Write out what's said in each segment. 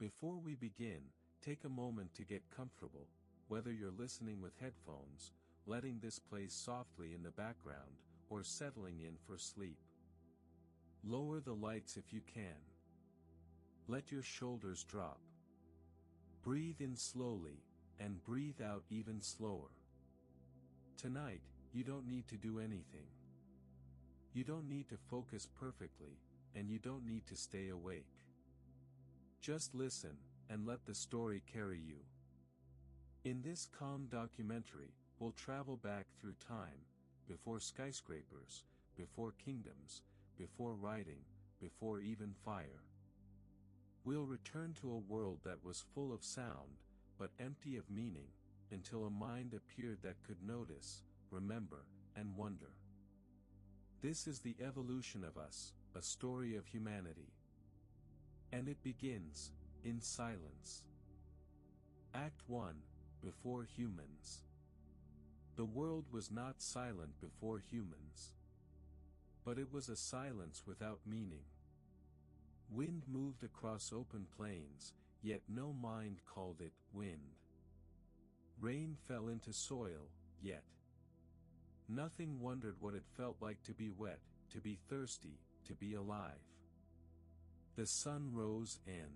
Before we begin, take a moment to get comfortable, whether you're listening with headphones, letting this play softly in the background, or settling in for sleep. Lower the lights if you can. Let your shoulders drop. Breathe in slowly, and breathe out even slower. Tonight, you don't need to do anything. You don't need to focus perfectly, and you don't need to stay awake. Just listen, and let the story carry you. In this calm documentary, we'll travel back through time, before skyscrapers, before kingdoms, before writing, before even fire. We'll return to a world that was full of sound, but empty of meaning, until a mind appeared that could notice, remember, and wonder. This is the evolution of us, a story of humanity. And it begins, in silence. Act 1, Before Humans. The world was not silent before humans. But it was a silence without meaning. Wind moved across open plains, yet no mind called it wind. Rain fell into soil, yet nothing wondered what it felt like to be wet, to be thirsty, to be alive. The sun rose and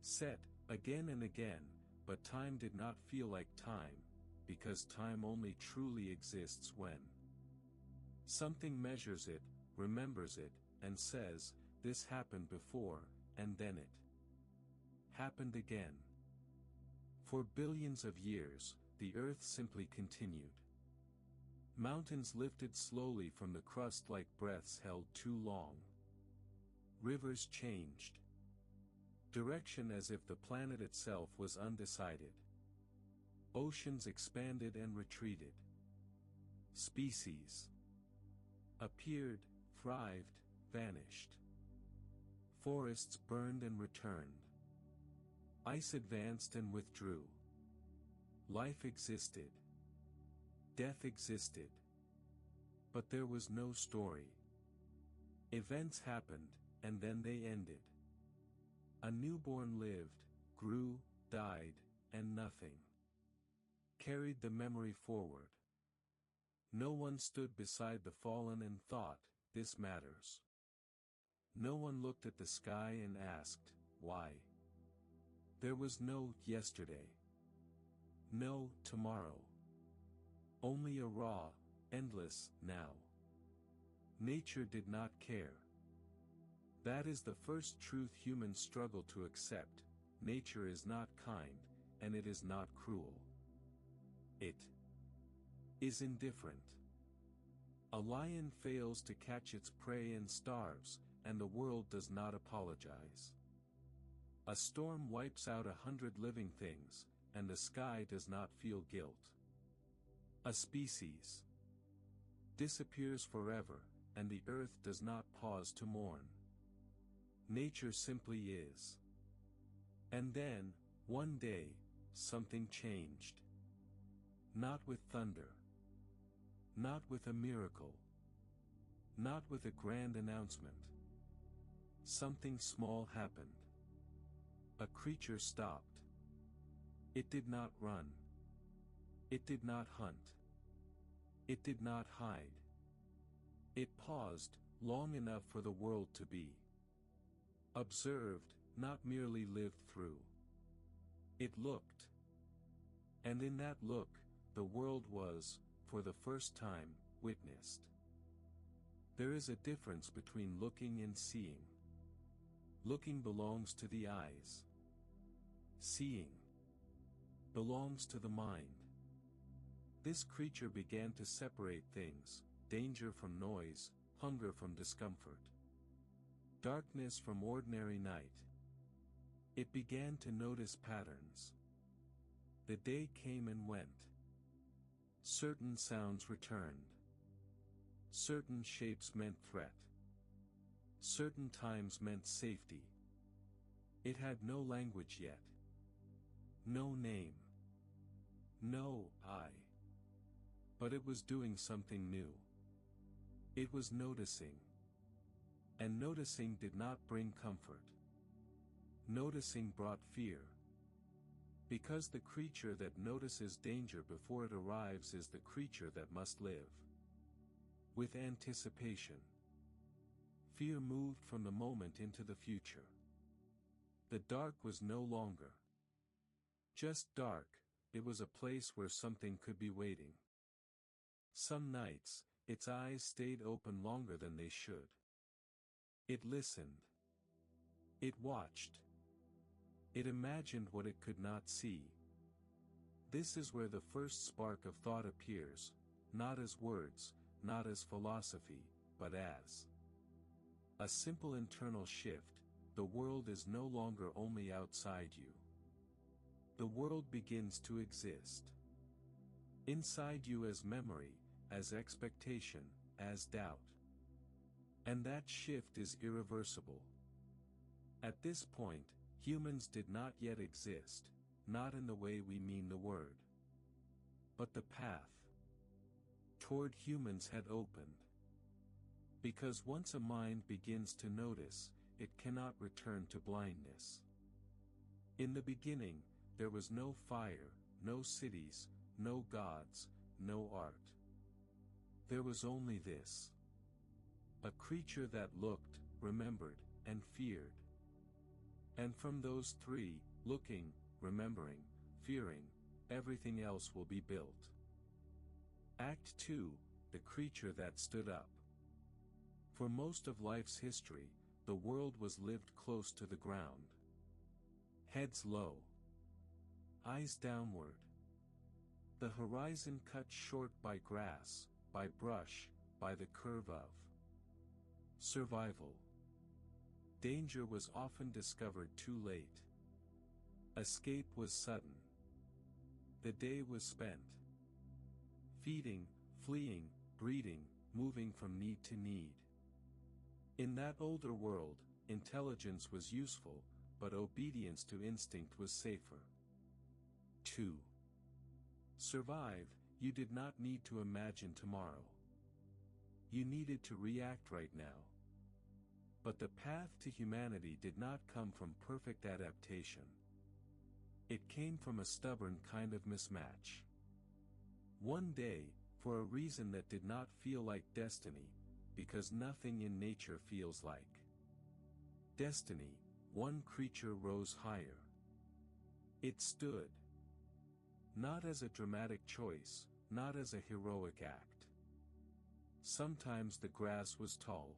set, again and again, but time did not feel like time, because time only truly exists when something measures it, remembers it, and says, "This happened before," and then it happened again. For billions of years, the earth simply continued. Mountains lifted slowly from the crust like breaths held too long. Rivers changed direction as if the planet itself was undecided. Oceans expanded and retreated. Species appeared, thrived, vanished. Forests burned and returned. Ice advanced and withdrew. Life existed. Death existed. But there was no story. Events happened, and then they ended. A newborn lived, grew, died, and nothing carried the memory forward. No one stood beside the fallen and thought, "This matters." No one looked at the sky and asked, "Why?" There was no yesterday. No tomorrow. Only a raw, endless now. Nature did not care. That is the first truth humans struggle to accept: nature is not kind, and it is not cruel. It is indifferent. A lion fails to catch its prey and starves, and the world does not apologize. A storm wipes out 100 living things, and the sky does not feel guilt. A species disappears forever, and the earth does not pause to mourn. Nature simply is. And then, one day, something changed. Not with thunder. Not with a miracle. Not with a grand announcement. Something small happened. A creature stopped. It did not run. It did not hunt. It did not hide. It paused, long enough for the world to be observed, not merely lived through. It looked. And in that look, the world was, for the first time, witnessed. There is a difference between looking and seeing. Looking belongs to the eyes. Seeing belongs to the mind. This creature began to separate things: danger from noise, hunger from discomfort, darkness from ordinary night. It began to notice patterns. The day came and went. Certain sounds returned. Certain shapes meant threat. Certain times meant safety. It had no language yet. No name. No I. But it was doing something new. It was noticing. And noticing did not bring comfort. Noticing brought fear. Because the creature that notices danger before it arrives is the creature that must live. With anticipation. Fear moved from the moment into the future. The dark was no longer just dark, it was a place where something could be waiting. Some nights, its eyes stayed open longer than they should. It listened. It watched. It imagined what it could not see. This is where the first spark of thought appears, not as words, not as philosophy, but as a simple internal shift. The world is no longer only outside you. The world begins to exist inside you as memory, as expectation, as doubt. And that shift is irreversible. At this point, humans did not yet exist, not in the way we mean the word. But the path toward humans had opened. Because once a mind begins to notice, it cannot return to blindness. In the beginning, there was no fire, no cities, no gods, no art. There was only this. A creature that looked, remembered, and feared. And from those three, looking, remembering, fearing, everything else will be built. Act 2, the creature that stood up. For most of life's history, the world was lived close to the ground. Heads low. Eyes downward. The horizon cut short by grass, by brush, by the curve of survival. Danger was often discovered too late. Escape was sudden. The day was spent feeding, fleeing, breeding, moving from need to need. In that older world, intelligence was useful, but obedience to instinct was safer. 2. Survive, you did not need to imagine tomorrow. You needed to react right now. But the path to humanity did not come from perfect adaptation. It came from a stubborn kind of mismatch. One day, for a reason that did not feel like destiny, because nothing in nature feels like destiny, one creature rose higher. It stood. Not as a dramatic choice, not as a heroic act. Sometimes the grass was tall.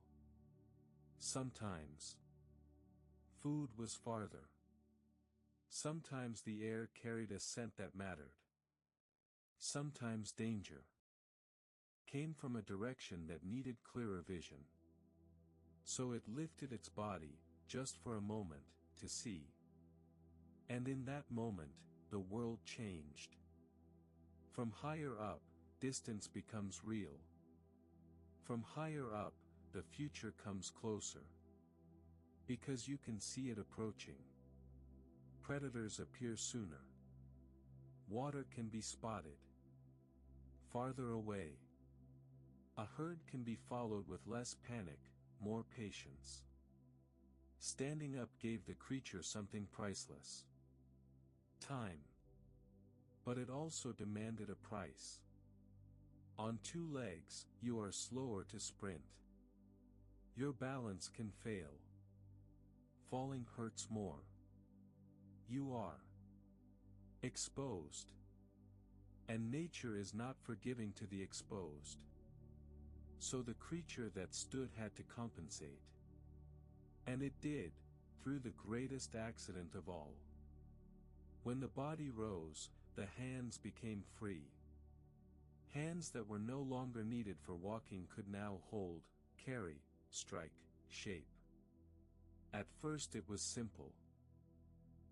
Sometimes food was farther. Sometimes the air carried a scent that mattered. Sometimes danger came from a direction that needed clearer vision. So it lifted its body, just for a moment, to see. And in that moment, the world changed. From higher up, distance becomes real. From higher up, the future comes closer. Because you can see it approaching. Predators appear sooner. Water can be spotted farther away. A herd can be followed with less panic, more patience. Standing up gave the creature something priceless. Time. But it also demanded a price. On two legs, you are slower to sprint. Your balance can fail. Falling hurts more. You are exposed. And nature is not forgiving to the exposed. So the creature that stood had to compensate. And it did, through the greatest accident of all. When the body rose, the hands became free. Hands that were no longer needed for walking could now hold, carry, strike, shape. At first it was simple.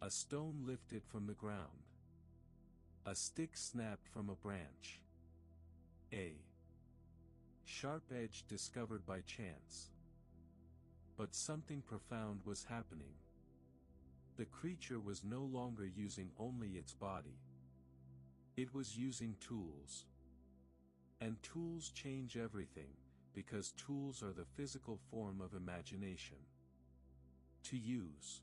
A stone lifted from the ground. A stick snapped from a branch. A sharp edge discovered by chance. But something profound was happening. The creature was no longer using only its body. It was using tools. And tools change everything, because tools are the physical form of imagination. To use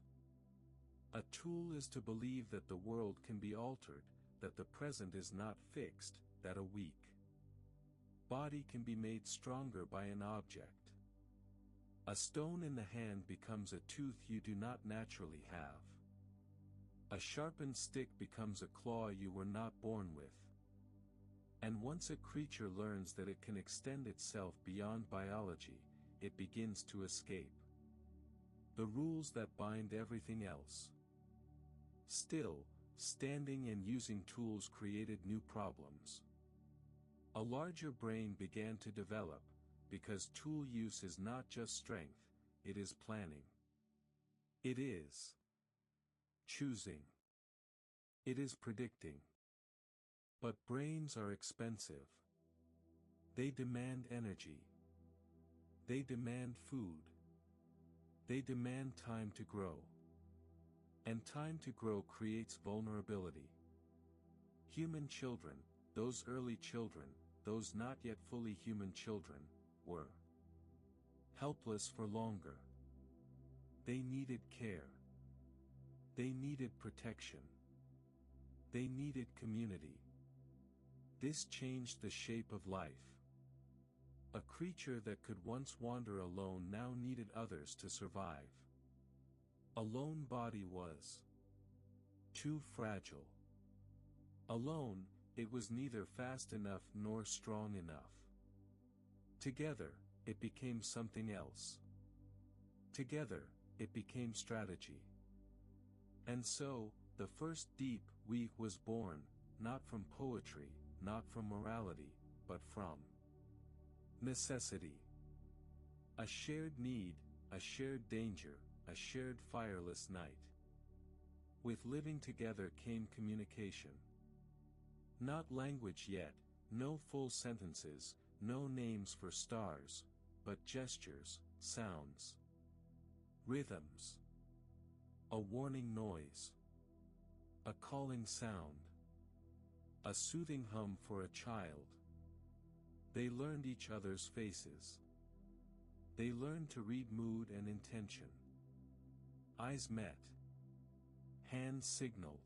A tool is to believe that the world can be altered, that the present is not fixed, that a weak body can be made stronger by an object. A stone in the hand becomes a tooth you do not naturally have. A sharpened stick becomes a claw you were not born with. And once a creature learns that it can extend itself beyond biology, it begins to escape the rules that bind everything else. Still, standing and using tools created new problems. A larger brain began to develop, because tool use is not just strength, it is planning. It is choosing. It is predicting. But brains are expensive. They demand energy. They demand food. They demand time to grow. And time to grow creates vulnerability. Human children, those early children, those not yet fully human children, were helpless for longer. They needed care. They needed protection. They needed community. This changed the shape of life. A creature that could once wander alone now needed others to survive. A lone body was too fragile. Alone, it was neither fast enough nor strong enough. Together, it became something else. Together, it became strategy. And so, the first deep we was born, not from poetry, not from morality, but from necessity. A shared need, a shared danger, a shared fireless night. With living together came communication. Not language yet, no full sentences, no names for stars, but gestures, sounds, rhythms. A warning noise. A calling sound. A soothing hum for a child. They learned each other's faces. They learned to read mood and intention. Eyes met. Hands signaled.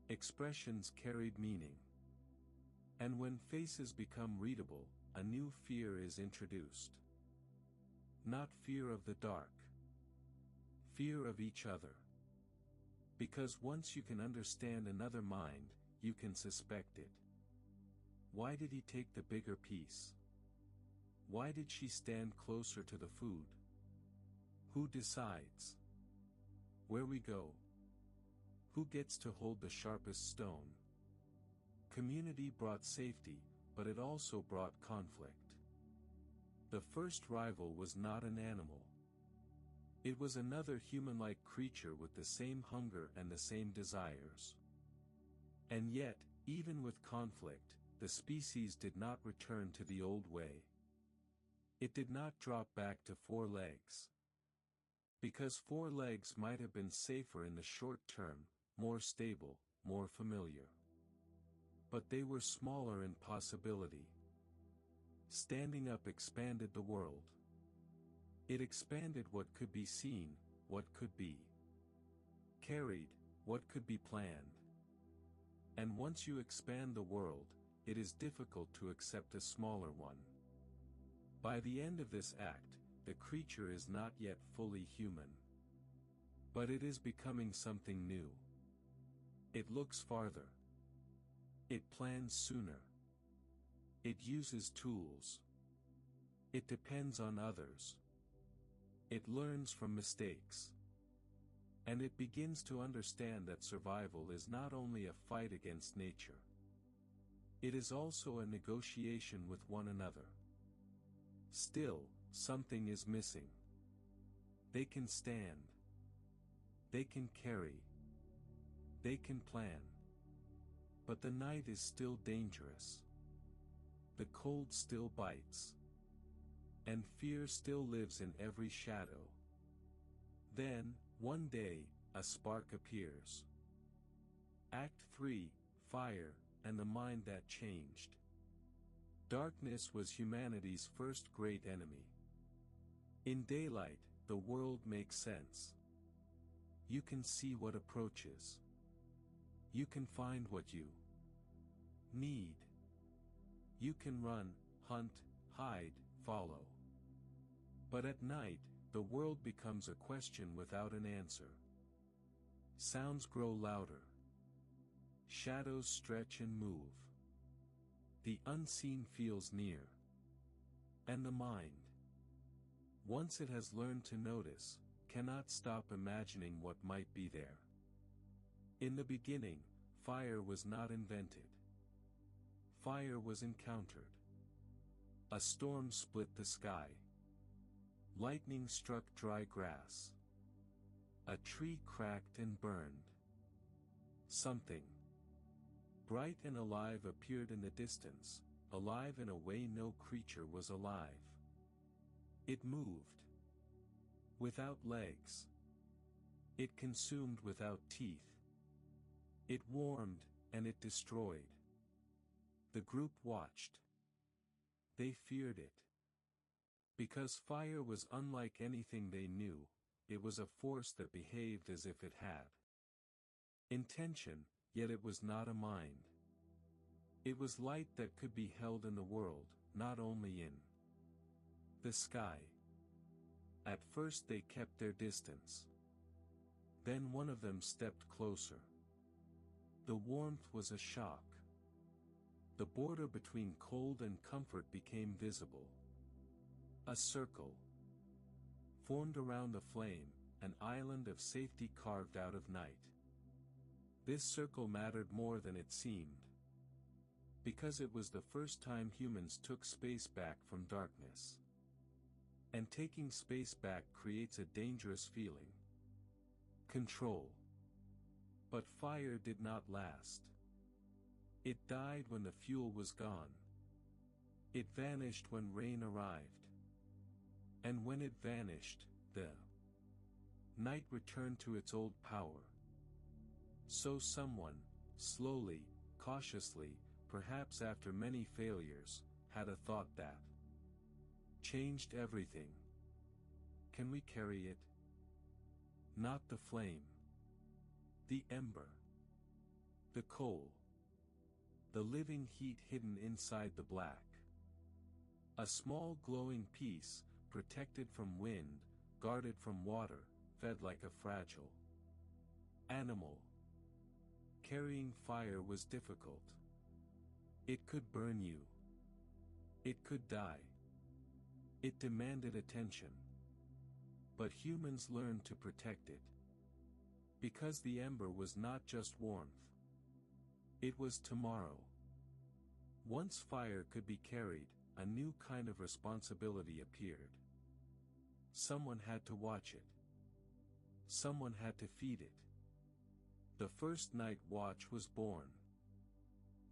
Expressions carried meaning. And when faces become readable, a new fear is introduced. Not fear of the dark. Fear of each other. Because once you can understand another mind, you can suspect it. Why did he take the bigger piece? Why did she stand closer to the food? Who decides where we go? Who gets to hold the sharpest stone? Community brought safety, but it also brought conflict. The first rival was not an animal. It was another human-like creature with the same hunger and the same desires. And yet, even with conflict, the species did not return to the old way. It did not drop back to 4 legs. Because 4 legs might have been safer in the short term, more stable, more familiar. But they were smaller in possibility. Standing up expanded the world. It expanded what could be seen, what could be carried, what could be planned. And once you expand the world, it is difficult to accept a smaller one. By the end of this act, the creature is not yet fully human. But it is becoming something new. It looks farther. It plans sooner. It uses tools. It depends on others. It learns from mistakes. And it begins to understand that survival is not only a fight against nature. It is also a negotiation with one another. Still, something is missing. They can stand. They can carry. They can plan. But the night is still dangerous. The cold still bites. And fear still lives in every shadow. Then, one day, a spark appears. Act 3, Fire, and the mind that changed. Darkness was humanity's first great enemy. In daylight, the world makes sense. You can see what approaches. You can find what you need. You can run, hunt, hide, follow. But at night, the world becomes a question without an answer. Sounds grow louder. Shadows stretch and move. The unseen feels near. And the mind, once it has learned to notice, cannot stop imagining what might be there. In the beginning, fire was not invented. Fire was encountered. A storm split the sky. Lightning struck dry grass. A tree cracked and burned. Something bright and alive appeared in the distance, alive in a way no creature was alive. It moved. Without legs. It consumed without teeth. It warmed, and it destroyed. The group watched. They feared it. Because fire was unlike anything they knew, it was a force that behaved as if it had intention, yet it was not a mind. It was light that could be held in the world, not only in the sky. At first they kept their distance. Then one of them stepped closer. The warmth was a shock. The border between cold and comfort became visible. A circle formed around the flame, an island of safety carved out of night. This circle mattered more than it seemed. Because it was the first time humans took space back from darkness. And taking space back creates a dangerous feeling. Control. But fire did not last. It died when the fuel was gone. It vanished when rain arrived. And when it vanished, the night returned to its old power. So someone, slowly, cautiously, perhaps after many failures, had a thought that changed everything. Can we carry it? Not the flame. The ember. The coal. The living heat hidden inside the black. A small glowing piece, protected from wind, guarded from water, fed like a fragile animal. Carrying fire was difficult. It could burn you. It could die. It demanded attention. But humans learned to protect it. Because the ember was not just warmth. It was tomorrow. Once fire could be carried, a new kind of responsibility appeared. Someone had to watch it. Someone had to feed it. The first night watch was born.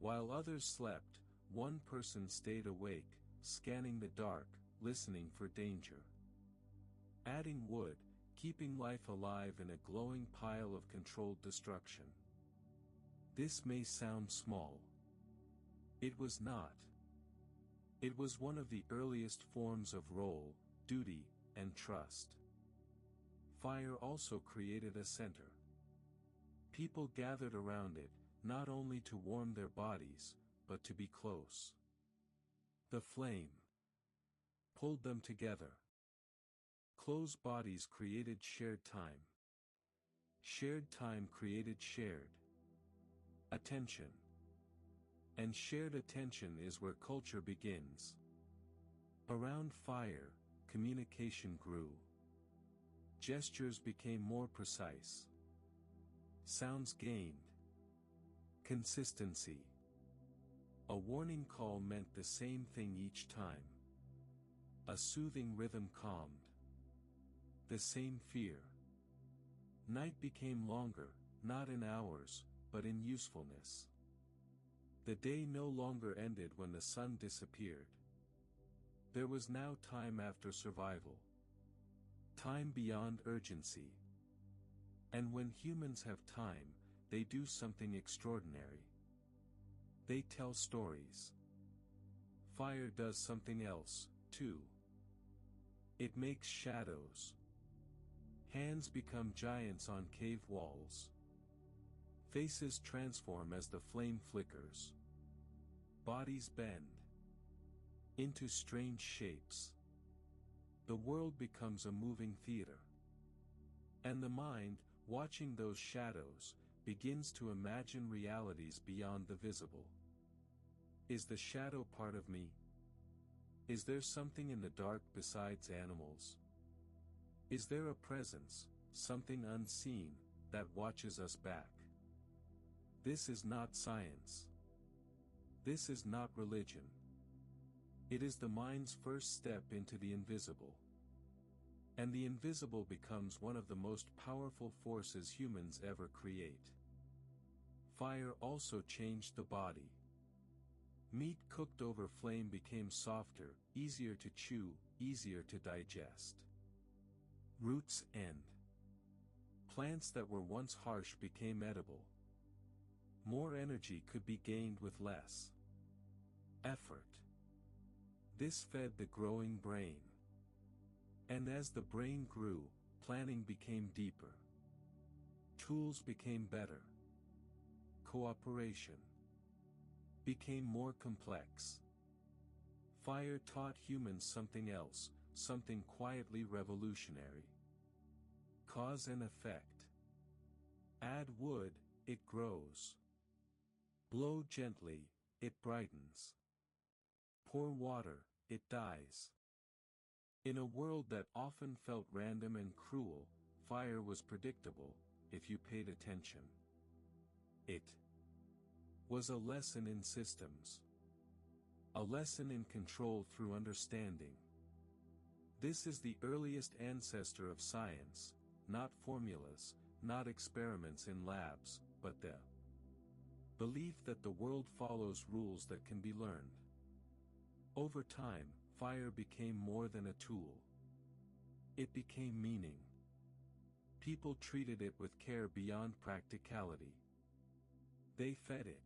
While others slept, one person stayed awake, scanning the dark, listening for danger. Adding wood, keeping life alive in a glowing pile of controlled destruction. This may sound small. It was not. It was one of the earliest forms of role, duty, and trust. Fire also created a center. People gathered around it, not only to warm their bodies, but to be close. The flame pulled them together. Close bodies created shared time. Shared time created shared attention. And shared attention is where culture begins. Around fire, communication grew. Gestures became more precise. Sounds gained consistency. A warning call meant the same thing each time. A soothing rhythm calmed the same fear. Night became longer, not in hours, but in usefulness. The day no longer ended when the sun disappeared. There was now time after survival. Time beyond urgency. And when humans have time, they do something extraordinary. They tell stories. Fire does something else, too. It makes shadows. Hands become giants on cave walls. Faces transform as the flame flickers. Bodies bend into strange shapes. The world becomes a moving theater. And the mind, watching those shadows, begins to imagine realities beyond the visible. Is the shadow part of me? Is there something in the dark besides animals? Is there a presence, something unseen, that watches us back? This is not science. This is not religion. It is the mind's first step into the invisible. And the invisible becomes one of the most powerful forces humans ever create. Fire also changed the body. Meat cooked over flame became softer, easier to chew, easier to digest. Roots and plants that were once harsh became edible. More energy could be gained with less effort. This fed the growing brain. And as the brain grew, planning became deeper. Tools became better. Cooperation became more complex. Fire taught humans something else, something quietly revolutionary. Cause and effect. Add wood, it grows. Blow gently, it brightens. Pour water, it dies. In a world that often felt random and cruel, fire was predictable, if you paid attention. It was a lesson in systems. A lesson in control through understanding. This is the earliest ancestor of science, not formulas, not experiments in labs, but the belief that the world follows rules that can be learned. Over time, fire became more than a tool. It became meaning. People treated it with care beyond practicality. They fed it.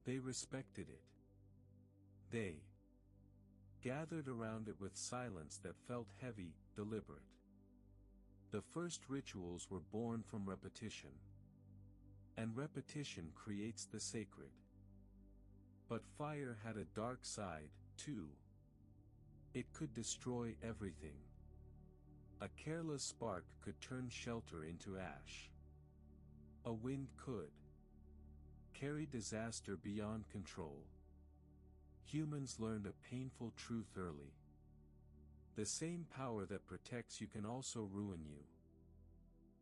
They respected it. They gathered around it with silence that felt heavy, deliberate. The first rituals were born from repetition. And repetition creates the sacred. But fire had a dark side, too. It could destroy everything. A careless spark could turn shelter into ash. A wind could carry disaster beyond control. Humans learned a painful truth early. The same power that protects you can also ruin you.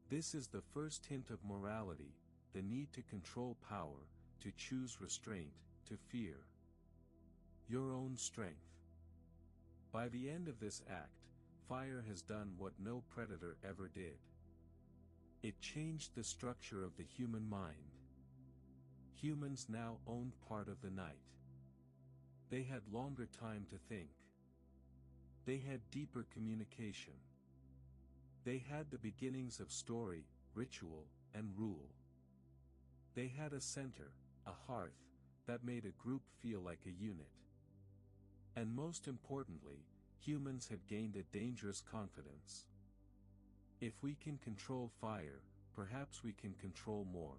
This is the first hint of morality, the need to control power, to choose restraint, to fear your own strength. By the end of this act, fire has done what no predator ever did. It changed the structure of the human mind. Humans now owned part of the night. They had longer time to think. They had deeper communication. They had the beginnings of story, ritual, and rule. They had a center, a hearth, that made a group feel like a unit. And most importantly, humans had gained a dangerous confidence. If we can control fire, perhaps we can control more.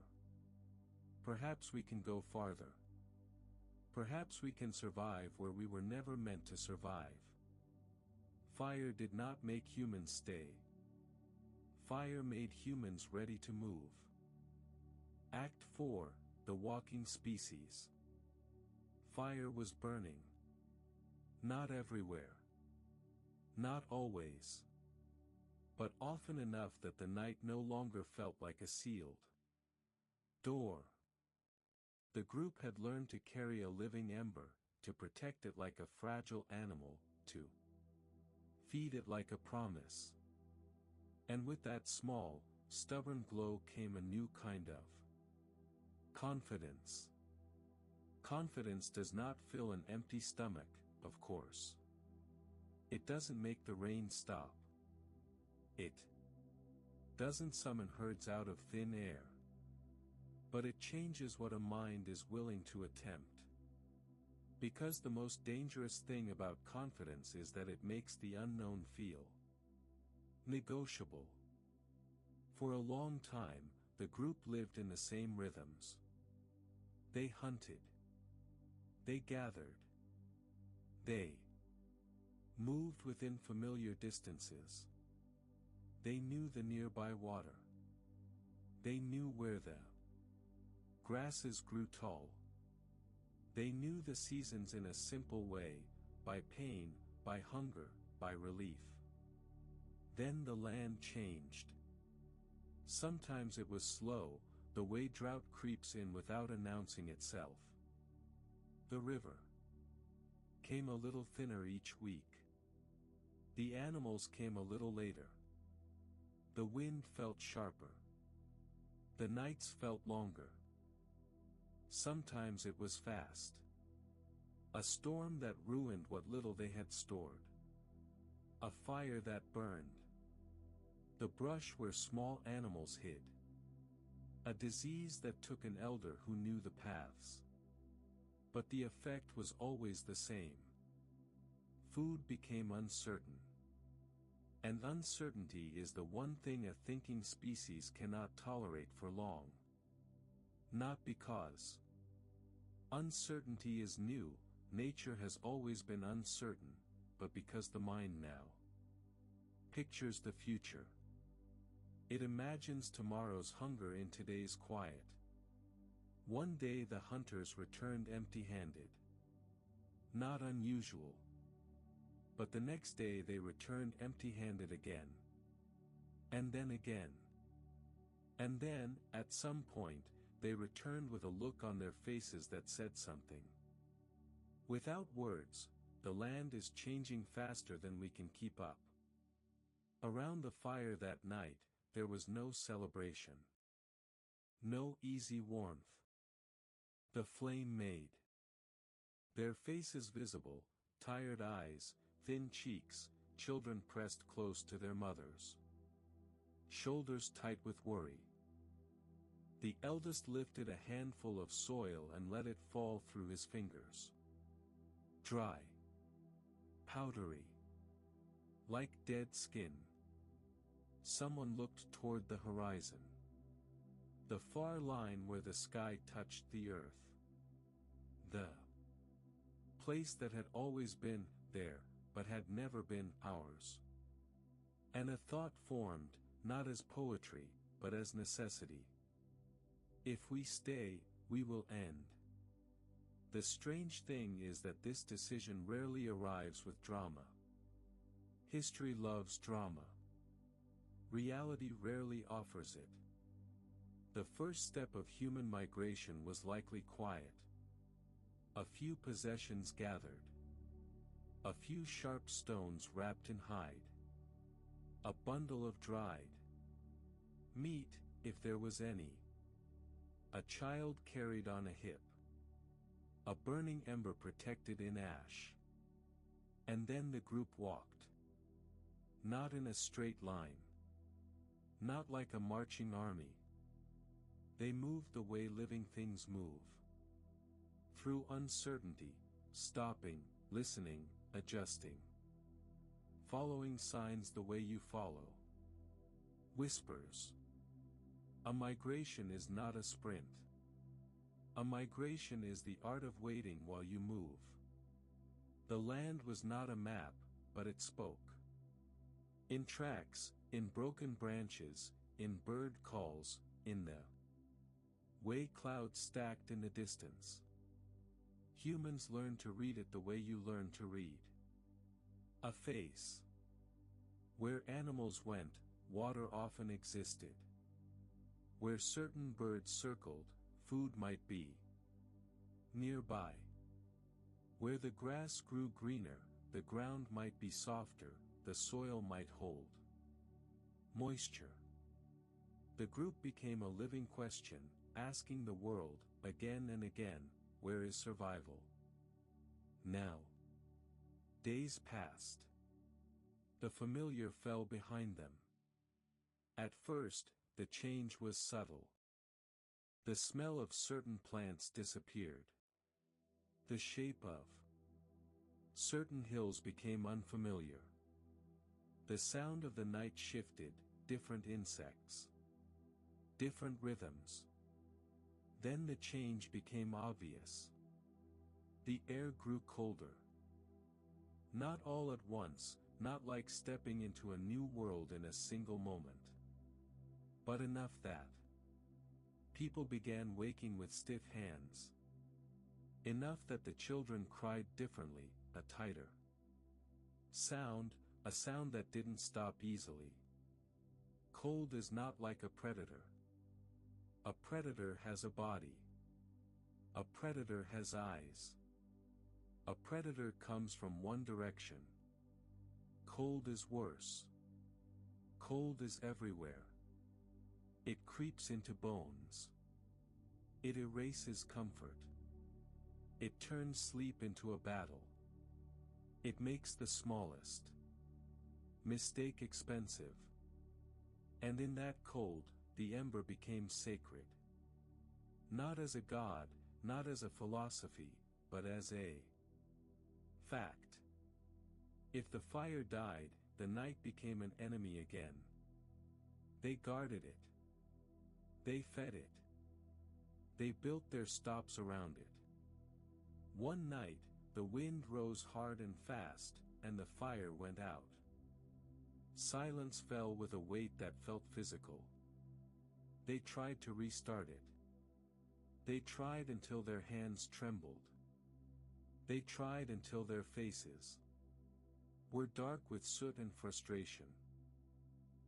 Perhaps we can go farther. Perhaps we can survive where we were never meant to survive. Fire did not make humans stay. Fire made humans ready to move. Act 4, The Walking Species. Fire was burning. Not everywhere. Not always. But often enough that the night no longer felt like a sealed door. The group had learned to carry a living ember, to protect it like a fragile animal, to feed it like a promise. And with that small, stubborn glow came a new kind of confidence. Confidence does not fill an empty stomach, of course. It doesn't make the rain stop. It doesn't summon herds out of thin air. But it changes what a mind is willing to attempt. Because the most dangerous thing about confidence is that it makes the unknown feel negotiable. For a long time, the group lived in the same rhythms. They hunted. They gathered. They moved within familiar distances. They knew the nearby water. They knew where the grasses grew tall. They knew the seasons in a simple way, by pain, by hunger, by relief. Then the land changed. Sometimes it was slow, the way drought creeps in without announcing itself. The river came a little thinner each week. The animals came a little later. The wind felt sharper. The nights felt longer. Sometimes it was fast. A storm that ruined what little they had stored. A fire that burned. The brush where small animals hid. A disease that took an elder who knew the paths. But the effect was always the same. Food became uncertain. And uncertainty is the one thing a thinking species cannot tolerate for long. Not because uncertainty is new, nature has always been uncertain, but because the mind now pictures the future. It imagines tomorrow's hunger in today's quiet. One day the hunters returned empty-handed. Not unusual. But the next day they returned empty-handed again. And then again. And then, at some point, they returned with a look on their faces that said something. Without words, the land is changing faster than we can keep up. Around the fire that night, there was no celebration. No easy warmth. The flame made their faces visible, tired eyes, thin cheeks, children pressed close to their mothers. Shoulders tight with worry. The eldest lifted a handful of soil and let it fall through his fingers. Dry. Powdery. Like dead skin. Someone looked toward the horizon. The far line where the sky touched the earth. The place that had always been there, but had never been ours. And a thought formed, not as poetry, but as necessity. If we stay, we will end. The strange thing is that this decision rarely arrives with drama. History loves drama. Reality rarely offers it. The first step of human migration was likely quiet. A few possessions gathered. A few sharp stones wrapped in hide. A bundle of dried meat, if there was any. A child carried on a hip. A burning ember protected in ash. And then the group walked. Not in a straight line. Not like a marching army. They moved the way living things move. Through uncertainty, stopping, listening, adjusting. Following signs the way you follow. Whispers. A migration is not a sprint. A migration is the art of waiting while you move. The land was not a map, but it spoke. In tracks, in broken branches, in bird calls, in the way clouds stacked in the distance. Humans learn to read it the way you learn to read. A face. Where animals went, water often existed. Where certain birds circled, food might be nearby. Where the grass grew greener, the ground might be softer, the soil might hold moisture. The group became a living question, asking the world, again and again, where is survival? Now. Days passed. The familiar fell behind them. At first, the change was subtle. The smell of certain plants disappeared. The shape of certain hills became unfamiliar. The sound of the night shifted, different insects different rhythms. Then the change became obvious. The air grew colder. Not all at once, not like stepping into a new world in a single moment. But enough that people began waking with stiff hands. Enough that the children cried differently, a tighter sound, a sound that didn't stop easily. Cold is not like a predator. A predator has a body. A predator has eyes. A predator comes from one direction. Cold is worse. Cold is everywhere. It creeps into bones. It erases comfort. It turns sleep into a battle. It makes the smallest mistake expensive. And in that cold, the ember became sacred. Not as a god, not as a philosophy, but as a fact. If the fire died, the night became an enemy again. They guarded it. They fed it. They built their stops around it. One night, the wind rose hard and fast, and the fire went out. Silence fell with a weight that felt physical. They tried to restart it. They tried until their hands trembled. They tried until their faces were dark with soot and frustration.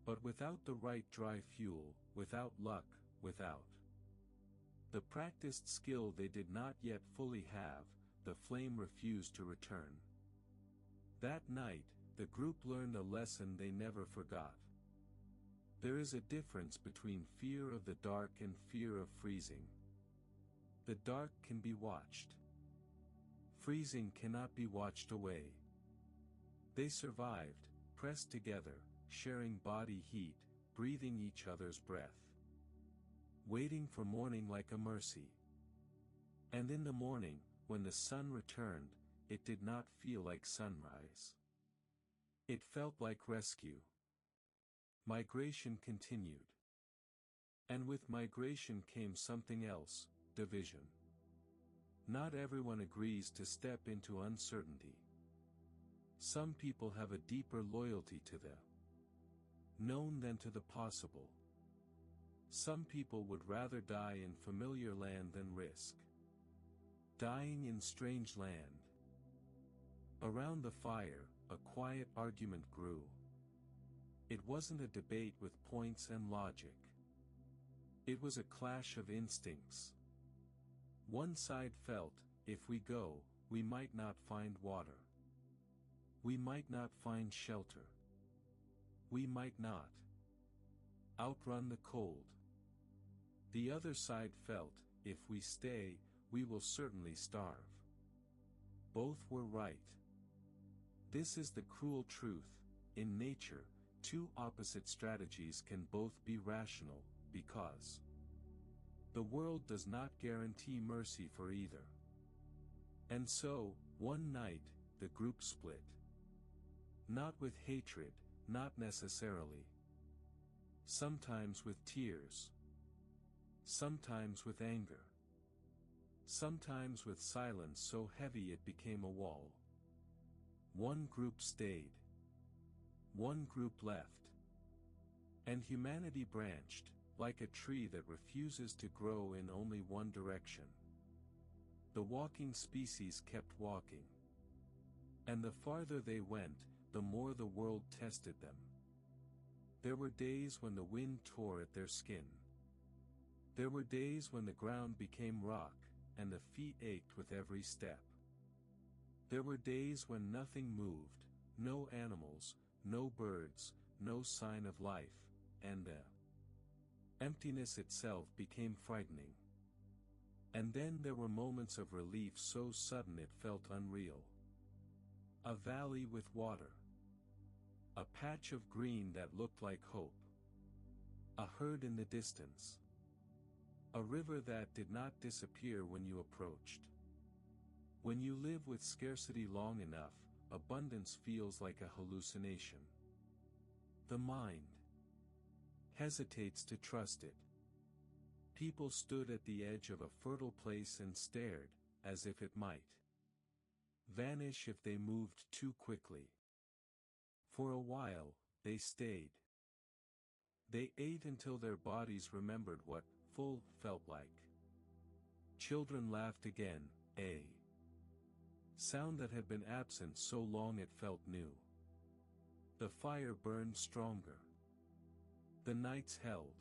But without the right dry fuel, without luck, without the practiced skill they did not yet fully have, the flame refused to return. That night, the group learned a lesson they never forgot. There is a difference between fear of the dark and fear of freezing. The dark can be watched. Freezing cannot be watched away. They survived, pressed together, sharing body heat, breathing each other's breath. Waiting for morning like a mercy. And in the morning, when the sun returned, it did not feel like sunrise. It felt like rescue. Migration continued. And with migration came something else, division. Not everyone agrees to step into uncertainty. Some people have a deeper loyalty to the known than to the possible. Some people would rather die in familiar land than risk dying in strange land. Around the fire, a quiet argument grew. It wasn't a debate with points and logic. It was a clash of instincts. One side felt, if we go, we might not find water. We might not find shelter. We might not outrun the cold. The other side felt, if we stay, we will certainly starve. Both were right. This is the cruel truth. In nature, two opposite strategies can both be rational, because the world does not guarantee mercy for either. And so, one night, the group split. Not with hatred, not necessarily. Sometimes with tears. Sometimes with anger. Sometimes with silence so heavy it became a wall. One group stayed. One group left. And humanity branched, like a tree that refuses to grow in only one direction. The walking species kept walking. And the farther they went, the more the world tested them. There were days when the wind tore at their skin. There were days when the ground became rock, and the feet ached with every step. There were days when nothing moved, no animals, no birds, no sign of life, and the emptiness itself became frightening. And then there were moments of relief so sudden it felt unreal. A valley with water. A patch of green that looked like hope. A herd in the distance. A river that did not disappear when you approached. When you live with scarcity long enough, abundance feels like a hallucination. The mind hesitates to trust it. People stood at the edge of a fertile place and stared, as if it might vanish if they moved too quickly. For a while, they stayed. They ate until their bodies remembered what full felt like. Children laughed again, a sound that had been absent so long it felt new. The fire burned stronger. The nights held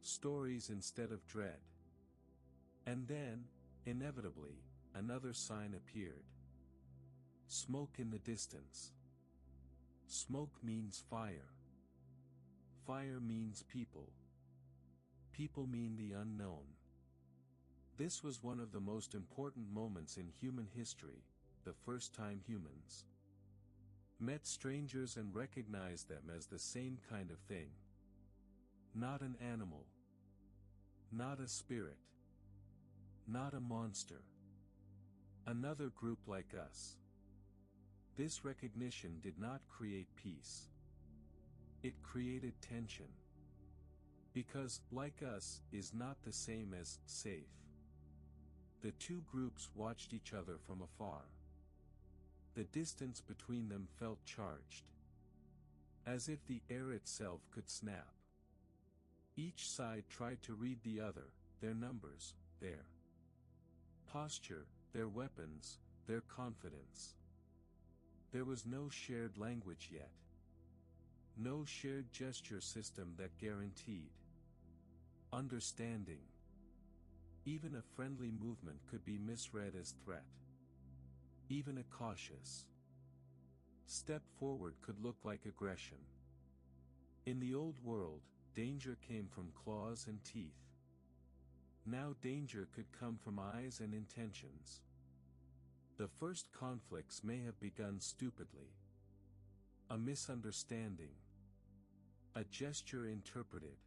stories instead of dread. And then, inevitably, another sign appeared. Smoke in the distance. Smoke means fire. Fire means people. People mean the unknown. This was one of the most important moments in human history, the first time humans met strangers and recognized them as the same kind of thing. Not an animal. Not a spirit. Not a monster. Another group like us. This recognition did not create peace. It created tension. Because, like us, is not the same as safe. The two groups watched each other from afar. The distance between them felt charged. As if the air itself could snap. Each side tried to read the other, their numbers, their posture, their weapons, their confidence. There was no shared language yet. No shared gesture system that guaranteed understanding. Even a friendly movement could be misread as threat. Even a cautious step forward could look like aggression. In the old world, danger came from claws and teeth. Now danger could come from eyes and intentions. The first conflicts may have begun stupidly. A misunderstanding. A gesture interpreted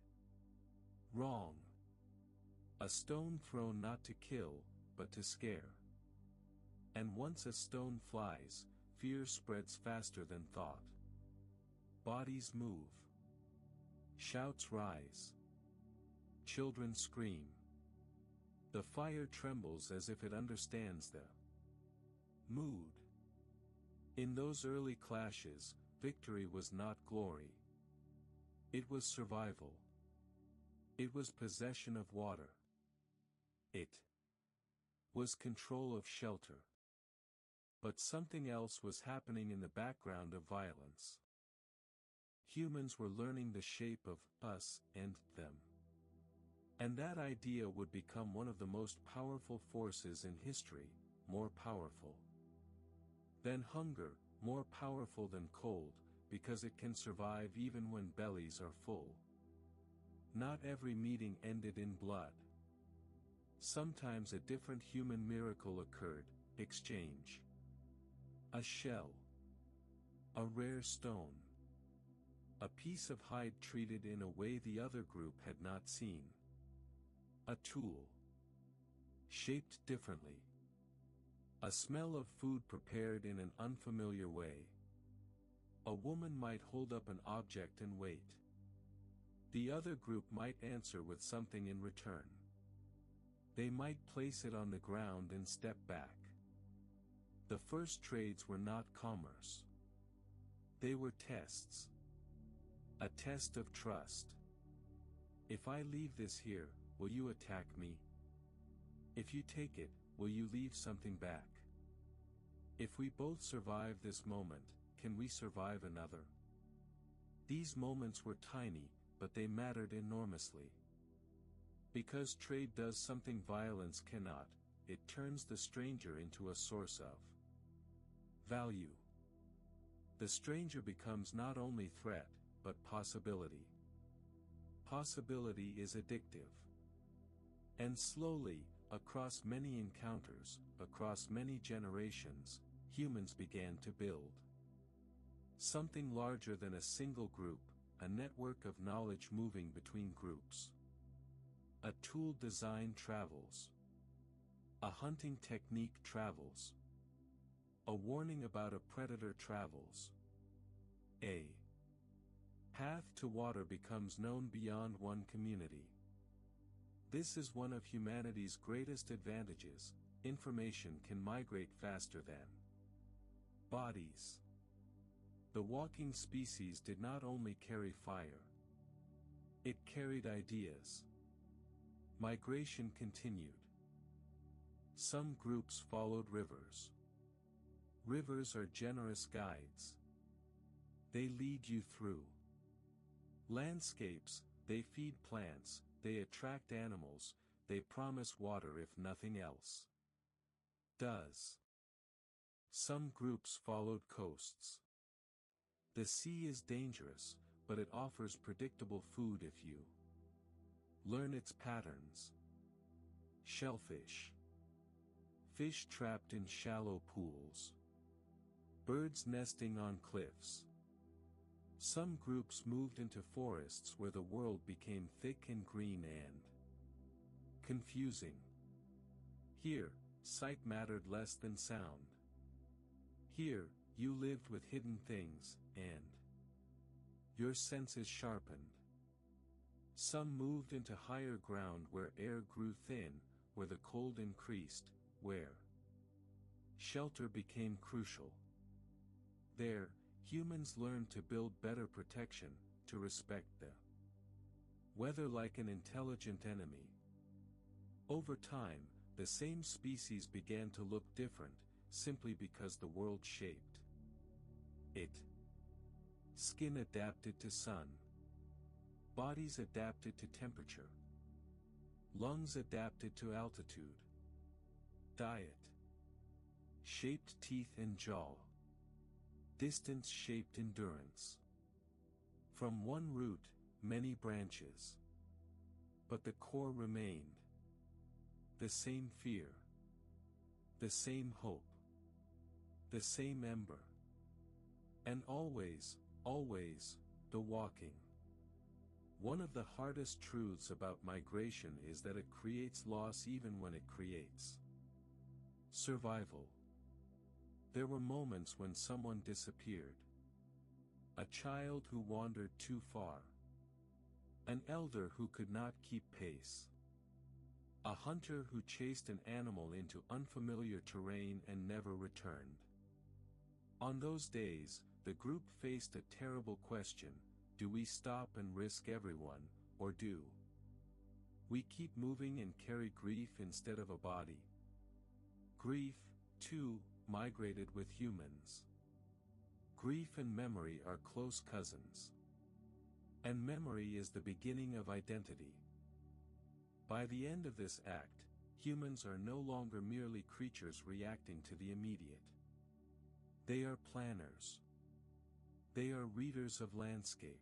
wrong. A stone thrown not to kill, but to scare. And once a stone flies, fear spreads faster than thought. Bodies move. Shouts rise. Children scream. The fire trembles as if it understands the mood. In those early clashes, victory was not glory. It was survival. It was possession of water. It was control of shelter. But something else was happening in the background of violence. Humans were learning the shape of us and them. And that idea would become one of the most powerful forces in history, more powerful than hunger, more powerful than cold, because it can survive even when bellies are full. Not every meeting ended in blood. Sometimes a different human miracle occurred: exchange. A shell. A rare stone. A piece of hide treated in a way the other group had not seen. A tool. Shaped differently. A smell of food prepared in an unfamiliar way. A woman might hold up an object and wait. The other group might answer with something in return. They might place it on the ground and step back. The first trades were not commerce. They were tests. A test of trust. If I leave this here, will you attack me? If you take it, will you leave something back? If we both survive this moment, can we survive another? These moments were tiny, but they mattered enormously. Because trade does something violence cannot, it turns the stranger into a source of value. The stranger becomes not only threat, but possibility. Possibility is addictive. And slowly, across many encounters, across many generations, humans began to build something larger than a single group, a network of knowledge moving between groups. A tool design travels. A hunting technique travels. A warning about a predator travels. A path to water becomes known beyond one community. This is one of humanity's greatest advantages: information can migrate faster than bodies. The walking species did not only carry fire. It carried ideas. Migration continued. Some groups followed rivers. Rivers are generous guides. They lead you through landscapes, they feed plants, they attract animals, they promise water if nothing else does. Some groups followed coasts. The sea is dangerous, but it offers predictable food if you learn its patterns. Shellfish. Fish trapped in shallow pools. Birds nesting on cliffs. Some groups moved into forests where the world became thick and green and confusing. Here, sight mattered less than sound. Here, you lived with hidden things, and your senses sharpened. Some moved into higher ground where air grew thin, where the cold increased, where shelter became crucial. There, humans learned to build better protection, to respect the weather like an intelligent enemy. Over time, the same species began to look different, simply because the world shaped it. Skin adapted to sun. Bodies adapted to temperature. Lungs adapted to altitude. Diet shaped teeth and jaw. Distance shaped endurance. From one root, many branches. But the core remained. The same fear. The same hope. The same ember. And always, always, the walking. One of the hardest truths about migration is that it creates loss even when it creates survival. There were moments when someone disappeared. A child who wandered too far. An elder who could not keep pace. A hunter who chased an animal into unfamiliar terrain and never returned. On those days, the group faced a terrible question: do we stop and risk everyone, or do we keep moving and carry grief instead of a body? Grief, too, migrated with humans. Grief and memory are close cousins. And memory is the beginning of identity. By the end of this act, humans are no longer merely creatures reacting to the immediate. They are planners. They are readers of landscape.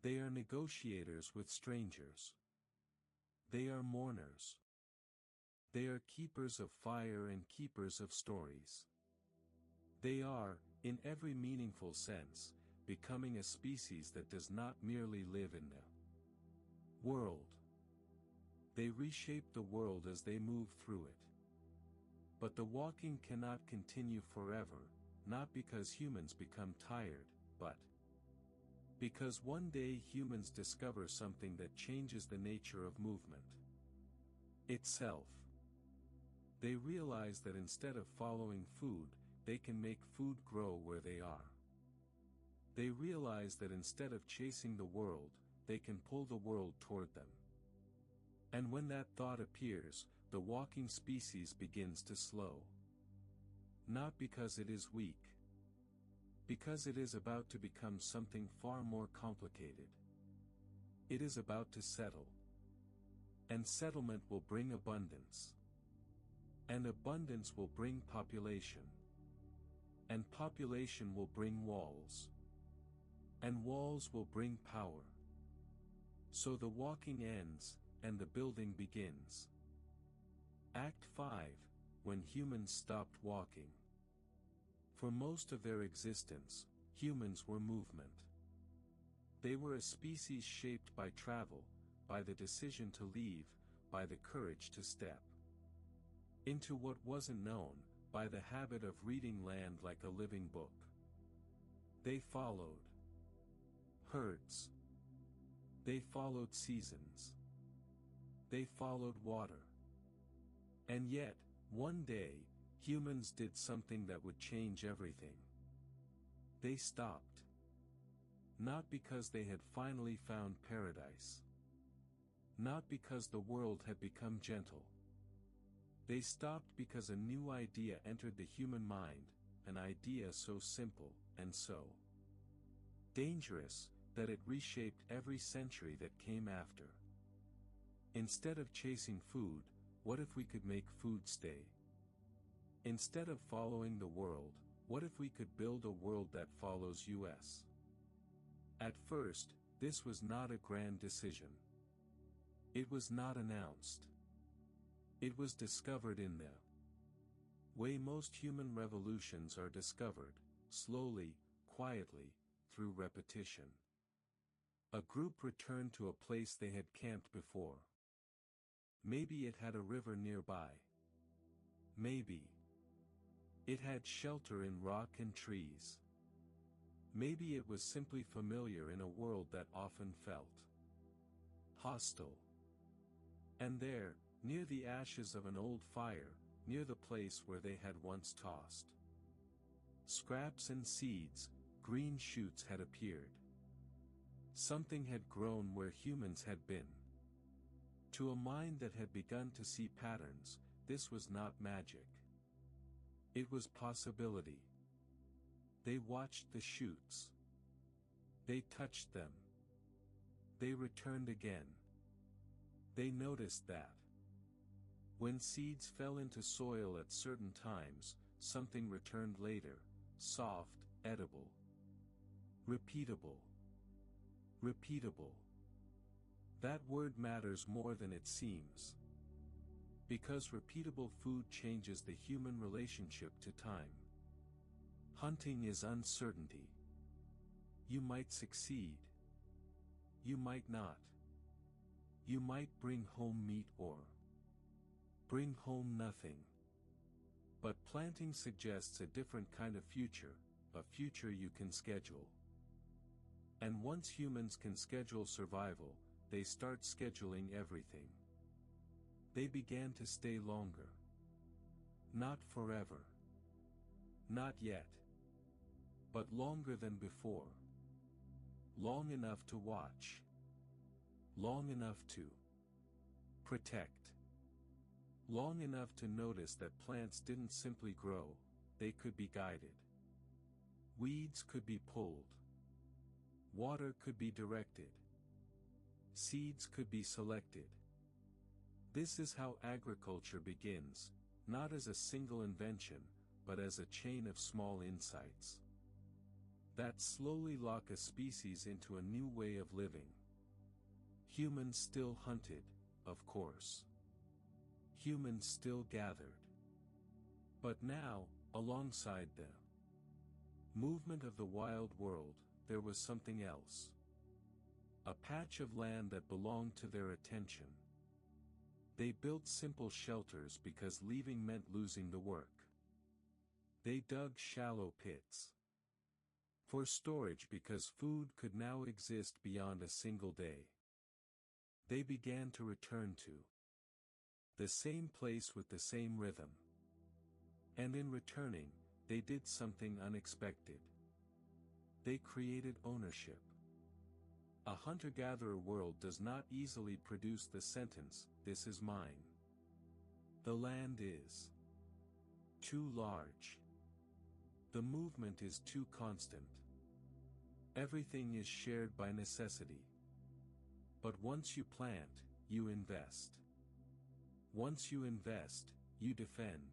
They are negotiators with strangers. They are mourners. They are keepers of fire and keepers of stories. They are, in every meaningful sense, becoming a species that does not merely live in the world. They reshape the world as they move through it. But the walking cannot continue forever, not because humans become tired, but because one day humans discover something that changes the nature of movement itself. They realize that instead of following food, they can make food grow where they are. They realize that instead of chasing the world, they can pull the world toward them. And when that thought appears, the walking species begins to slow. Not because it is weak. Because it is about to become something far more complicated. It is about to settle. And settlement will bring abundance. And abundance will bring population. And population will bring walls. And walls will bring power. So the walking ends, and the building begins. Act 5, when humans stopped walking. For most of their existence, humans were movement. They were a species shaped by travel, by the decision to leave, by the courage to step into what wasn't known, by the habit of reading land like a living book. They followed herds. They followed seasons. They followed water. And yet, one day, humans did something that would change everything. They stopped. Not because they had finally found paradise. Not because the world had become gentle. They stopped because a new idea entered the human mind, an idea so simple, and so dangerous, that it reshaped every century that came after. Instead of chasing food, what if we could make food stay? Instead of following the world, what if we could build a world that follows us? At first, this was not a grand decision. It was not announced. It was discovered in the way most human revolutions are discovered, slowly, quietly, through repetition. A group returned to a place they had camped before. Maybe it had a river nearby. Maybe it had shelter in rock and trees. Maybe it was simply familiar in a world that often felt hostile. And there, near the ashes of an old fire, near the place where they had once tossed scraps and seeds, green shoots had appeared. Something had grown where humans had been. To a mind that had begun to see patterns, this was not magic. It was possibility. They watched the shoots. They touched them. They returned again. They noticed that when seeds fell into soil at certain times, something returned later, soft, edible. Repeatable. Repeatable. That word matters more than it seems. Because repeatable food changes the human relationship to time. Hunting is uncertainty. You might succeed. You might not. You might bring home meat or bring home nothing. But planting suggests a different kind of future, a future you can schedule. And once humans can schedule survival, they start scheduling everything. They began to stay longer. Not forever. Not yet. But longer than before. Long enough to watch. Long enough to protect. Long enough to notice that plants didn't simply grow, they could be guided. Weeds could be pulled. Water could be directed. Seeds could be selected. This is how agriculture begins, not as a single invention, but as a chain of small insights that slowly lock a species into a new way of living. Humans still hunted, of course. Humans still gathered. But now, alongside the movement of the wild world, there was something else. A patch of land that belonged to their attention. They built simple shelters because leaving meant losing the work. They dug shallow pits for storage because food could now exist beyond a single day. They began to return to the same place with the same rhythm. And in returning, they did something unexpected. They created ownership. A hunter-gatherer world does not easily produce the sentence, "This is mine." The land is too large. The movement is too constant. Everything is shared by necessity. But once you plant, you invest. Once you invest, you defend.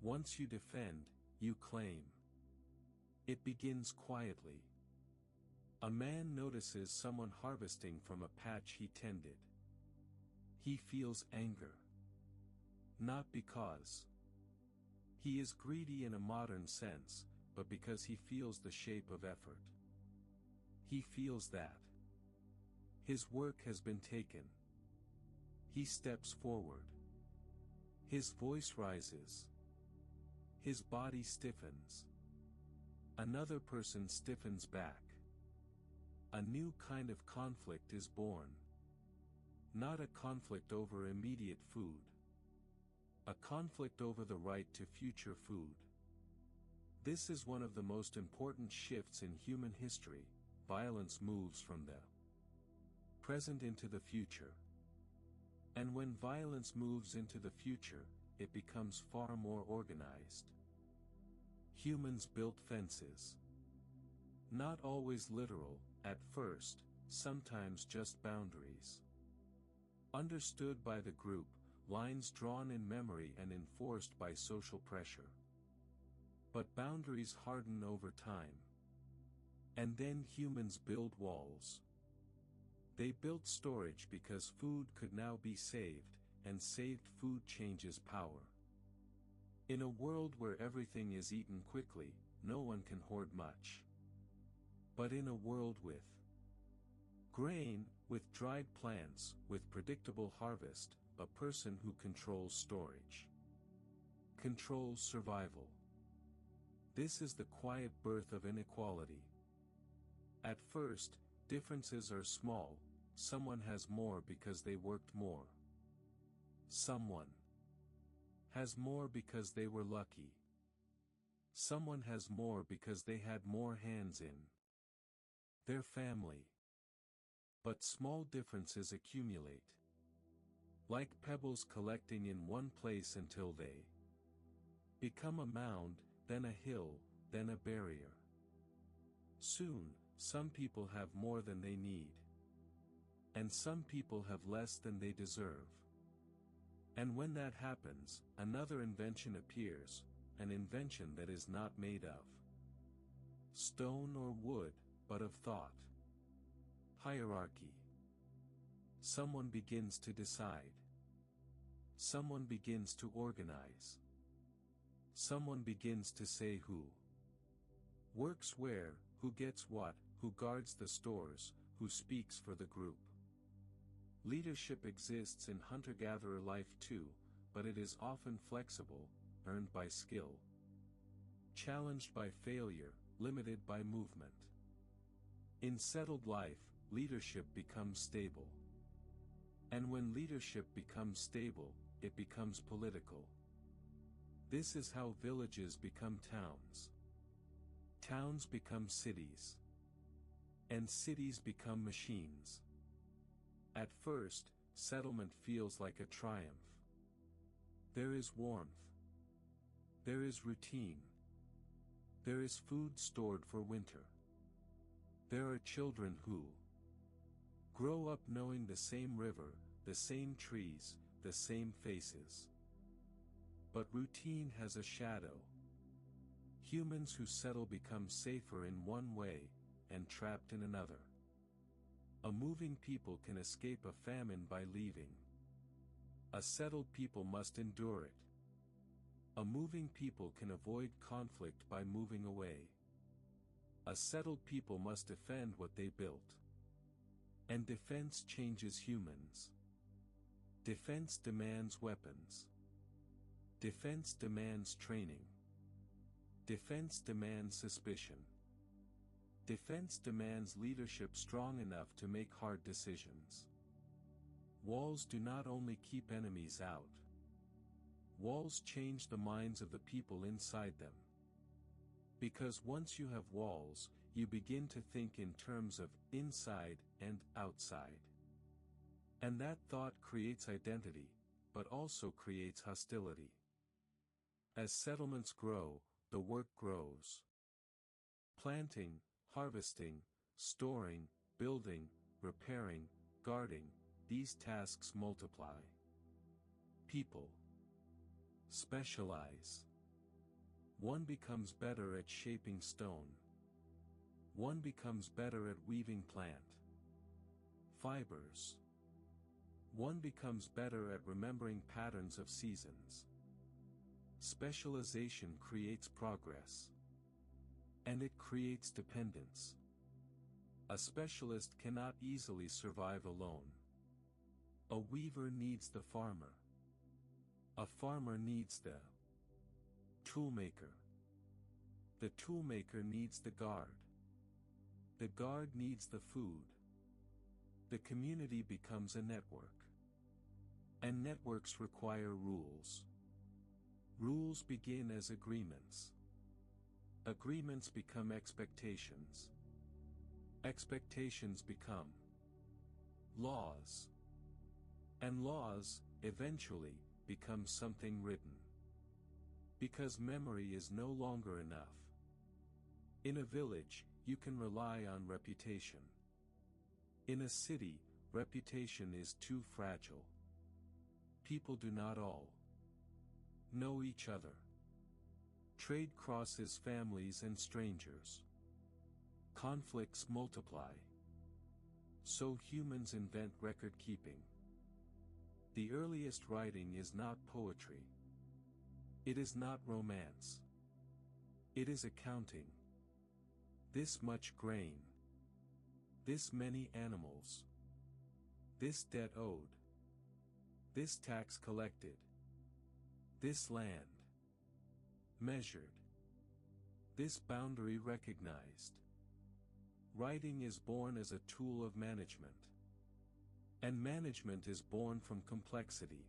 Once you defend, you claim. It begins quietly. A man notices someone harvesting from a patch he tended. He feels anger. Not because he is greedy in a modern sense, but because he feels the shape of effort. He feels that his work has been taken. He steps forward. His voice rises. His body stiffens. Another person stiffens back. A new kind of conflict is born. Not a conflict over immediate food. A conflict over the right to future food. This is one of the most important shifts in human history. Violence moves from the present into the future. And when violence moves into the future, it becomes far more organized. Humans built fences. Not always literal, at first, sometimes just boundaries. Understood by the group, lines drawn in memory and enforced by social pressure. But boundaries harden over time. And then humans build walls. They built storage because food could now be saved, and saved food changes power. In a world where everything is eaten quickly, no one can hoard much. But in a world with grain, with dried plants, with predictable harvest, a person who controls storage controls survival. This is the quiet birth of inequality. At first, differences are small. Someone has more because they worked more. Someone has more because they were lucky. Someone has more because they had more hands in their family. But small differences accumulate, like pebbles collecting in one place until they become a mound, then a hill, then a barrier. Soon, some people have more than they need. And some people have less than they deserve. And when that happens, another invention appears, an invention that is not made of stone or wood, but of thought. Hierarchy. Someone begins to decide. Someone begins to organize. Someone begins to say who works where, who gets what, who guards the stores, who speaks for the group. Leadership exists in hunter-gatherer life too, but it is often flexible, earned by skill, challenged by failure, limited by movement. In settled life, leadership becomes stable. And when leadership becomes stable, it becomes political. This is how villages become towns. Towns become cities. And cities become machines. At first, settlement feels like a triumph. There is warmth. There is routine. There is food stored for winter. There are children who grow up knowing the same river, the same trees, the same faces. But routine has a shadow. Humans who settle become safer in one way, and trapped in another. A moving people can escape a famine by leaving. A settled people must endure it. A moving people can avoid conflict by moving away. A settled people must defend what they built. And defense changes humans. Defense demands weapons. Defense demands training. Defense demands suspicion. Defense demands leadership strong enough to make hard decisions. Walls do not only keep enemies out. Walls change the minds of the people inside them. Because once you have walls, you begin to think in terms of inside and outside. And that thought creates identity, but also creates hostility. As settlements grow, the work grows. Planting, harvesting, storing, building, repairing, guarding, these tasks multiply. People specialize. One becomes better at shaping stone. One becomes better at weaving plant fibers. One becomes better at remembering patterns of seasons. Specialization creates progress. And it creates dependence. A specialist cannot easily survive alone. A weaver needs the farmer. A farmer needs the toolmaker. The toolmaker needs the guard. The guard needs the food. The community becomes a network. And networks require rules. Rules begin as agreements. Agreements become expectations. Expectations become laws. And laws, eventually, become something written. Because memory is no longer enough. In a village, you can rely on reputation. In a city, reputation is too fragile. People do not all know each other. Trade crosses families and strangers. Conflicts multiply. So humans invent record keeping. The earliest writing is not poetry. It is not romance. It is accounting. This much grain. This many animals. This debt owed. This tax collected. This land measured. This boundary recognized. Writing is born as a tool of management. And management is born from complexity.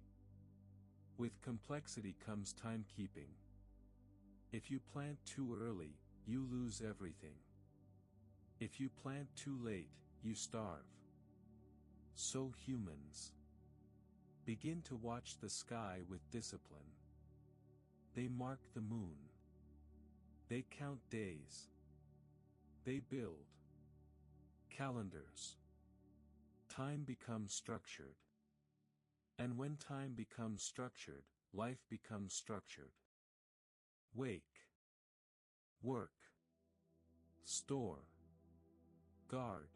With complexity comes timekeeping. If you plant too early, you lose everything. If you plant too late, you starve. So humans begin to watch the sky with discipline. They mark the moon. They count days. They build calendars. Time becomes structured. And when time becomes structured, life becomes structured. Wake. Work. Store. Guard.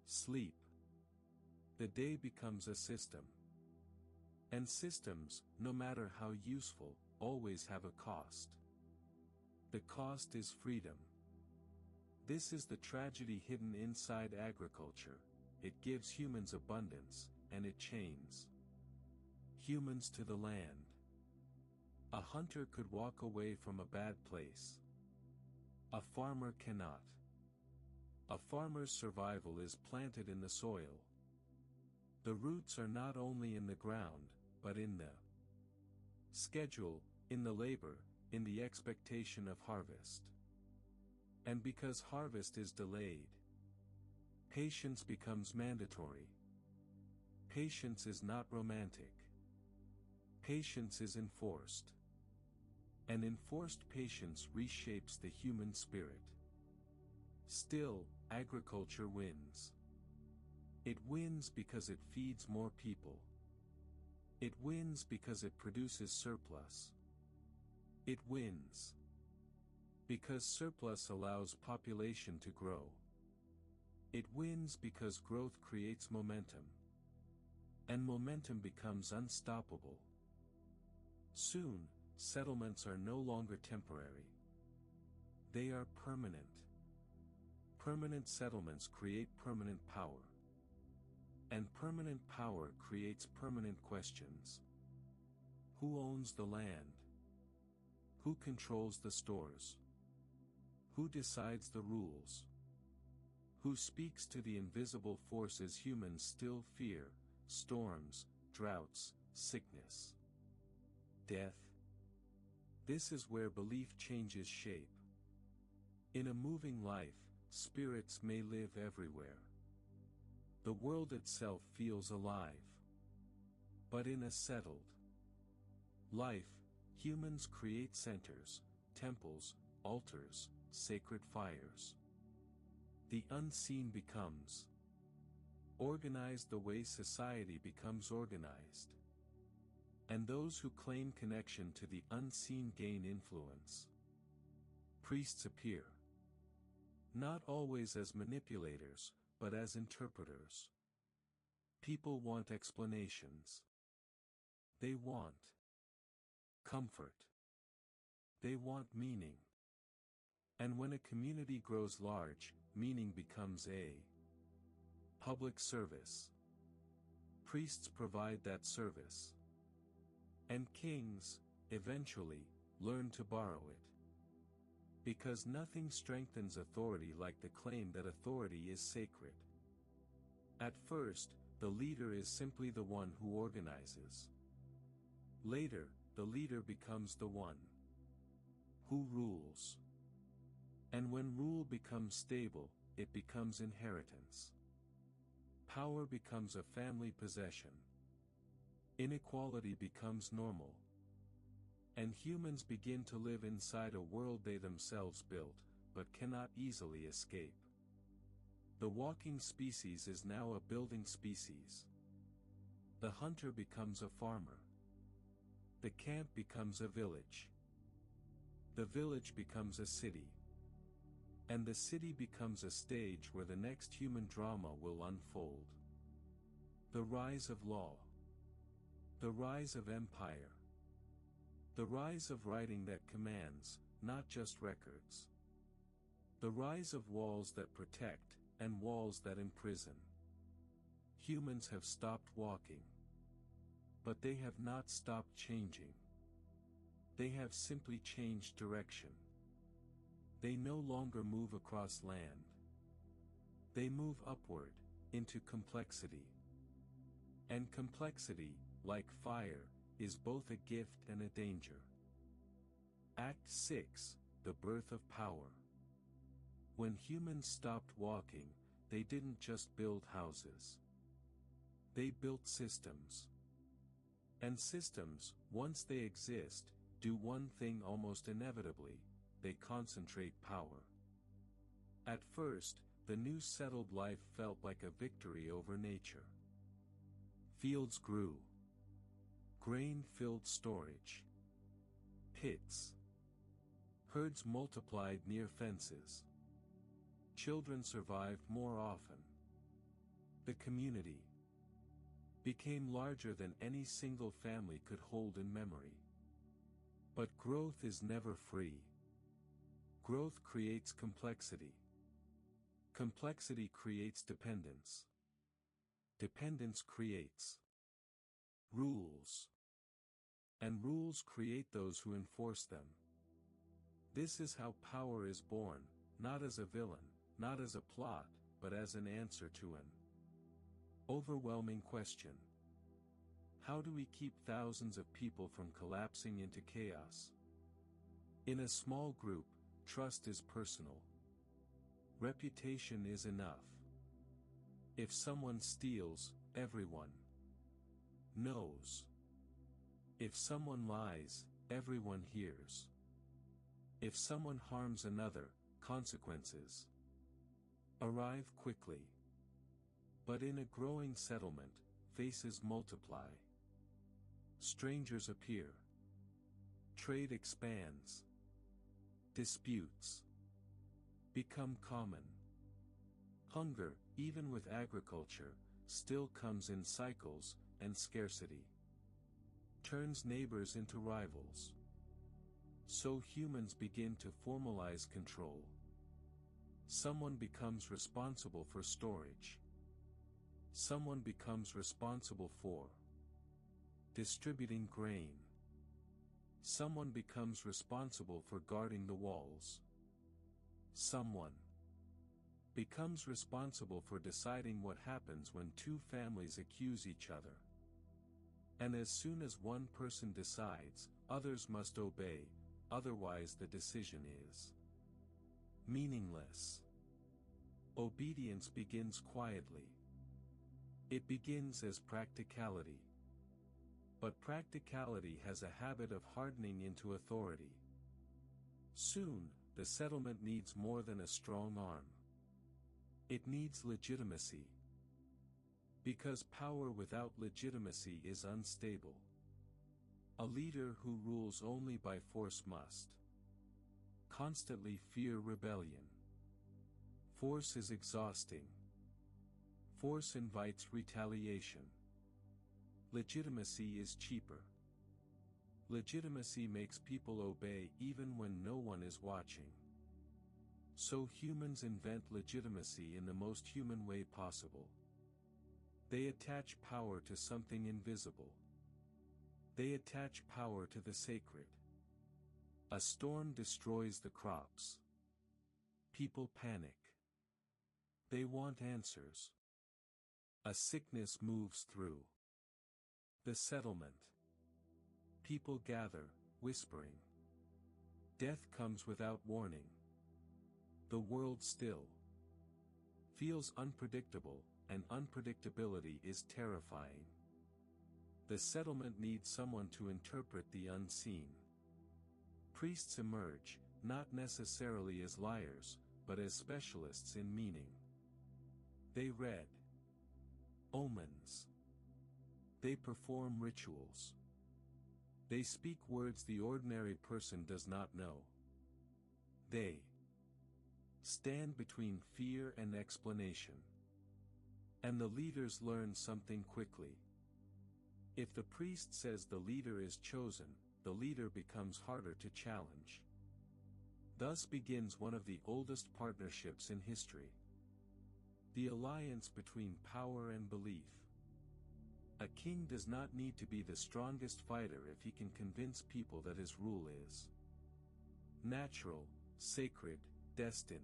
Sleep. The day becomes a system. And systems, no matter how useful, always have a cost. The cost is freedom. This is the tragedy hidden inside agriculture. It gives humans abundance, and it chains humans to the land. A hunter could walk away from a bad place. A farmer cannot. A farmer's survival is planted in the soil. The roots are not only in the ground, but in the schedule, in the labor, in the expectation of harvest. And because harvest is delayed, patience becomes mandatory. Patience is not romantic. Patience is enforced. And enforced patience reshapes the human spirit. Still, agriculture wins. It wins because it feeds more people. It wins because it produces surplus. It wins because surplus allows population to grow. It wins because growth creates momentum. And momentum becomes unstoppable. Soon, settlements are no longer temporary. They are permanent. Permanent settlements create permanent power. And permanent power creates permanent questions. Who owns the land? Who controls the stores? Who decides the rules? Who speaks to the invisible forces humans still fear: storms, droughts, sickness, death? This is where belief changes shape. In a moving life, spirits may live everywhere. The world itself feels alive. But in a settled life, humans create centers, temples, altars, sacred fires. The unseen becomes organized the way society becomes organized. And those who claim connection to the unseen gain influence. Priests appear, not always as manipulators, but as interpreters. People want explanations. They want comfort. They want meaning. And when a community grows large, meaning becomes a public service. Priests provide that service. And kings, eventually, learn to borrow it. Because nothing strengthens authority like the claim that authority is sacred. At first, the leader is simply the one who organizes. Later, the leader becomes the one who rules. And when rule becomes stable, it becomes inheritance. Power becomes a family possession. Inequality becomes normal. And humans begin to live inside a world they themselves built, but cannot easily escape. The walking species is now a building species. The hunter becomes a farmer. The camp becomes a village. The village becomes a city. And the city becomes a stage where the next human drama will unfold. The rise of law. The rise of empire. The rise of writing that commands, not just records. The rise of walls that protect, and walls that imprison. Humans have stopped walking. But they have not stopped changing. They have simply changed direction. They no longer move across land. They move upward, into complexity. And complexity, like fire, is both a gift and a danger. Act 6, The Birth of Power. When humans stopped walking, they didn't just build houses. They built systems. And systems, once they exist, do one thing almost inevitably: they concentrate power. At first, the new settled life felt like a victory over nature. Fields grew. Grain filled storage. Pits. Herds multiplied near fences. Children survived more often. The community became larger than any single family could hold in memory. But growth is never free. Growth creates complexity. Complexity creates dependence. Dependence creates rules. And rules create those who enforce them. This is how power is born, not as a villain, not as a plot, but as an answer to an overwhelming question. How do we keep thousands of people from collapsing into chaos? In a small group, trust is personal. Reputation is enough. If someone steals, everyone knows. If someone lies, everyone hears. If someone harms another, consequences arrive quickly. But in a growing settlement, faces multiply. Strangers appear. Trade expands. Disputes become common. Hunger, even with agriculture, still comes in cycles, and scarcity turns neighbors into rivals. So humans begin to formalize control. Someone becomes responsible for storage. Someone becomes responsible for distributing grain. Someone becomes responsible for guarding the walls. Someone becomes responsible for deciding what happens when two families accuse each other. And as soon as one person decides, others must obey, otherwise the decision is meaningless. Obedience begins quietly. It begins as practicality. But practicality has a habit of hardening into authority. Soon, the settlement needs more than a strong arm. It needs legitimacy. Because power without legitimacy is unstable. A leader who rules only by force must constantly fear rebellion. Force is exhausting. Force invites retaliation. Legitimacy is cheaper. Legitimacy makes people obey even when no one is watching. So humans invent legitimacy in the most human way possible. They attach power to something invisible. They attach power to the sacred. A storm destroys the crops. People panic. They want answers. A sickness moves through the settlement. People gather, whispering. Death comes without warning. The world still feels unpredictable, and unpredictability is terrifying. The settlement needs someone to interpret the unseen. Priests emerge, not necessarily as liars, but as specialists in meaning. They read omens. They perform rituals. They speak words the ordinary person does not know. They stand between fear and explanation. And the leaders learn something quickly. If the priest says the leader is chosen, the leader becomes harder to challenge. Thus begins one of the oldest partnerships in history. The alliance between power and belief. A king does not need to be the strongest fighter if he can convince people that his rule is natural, sacred, destined.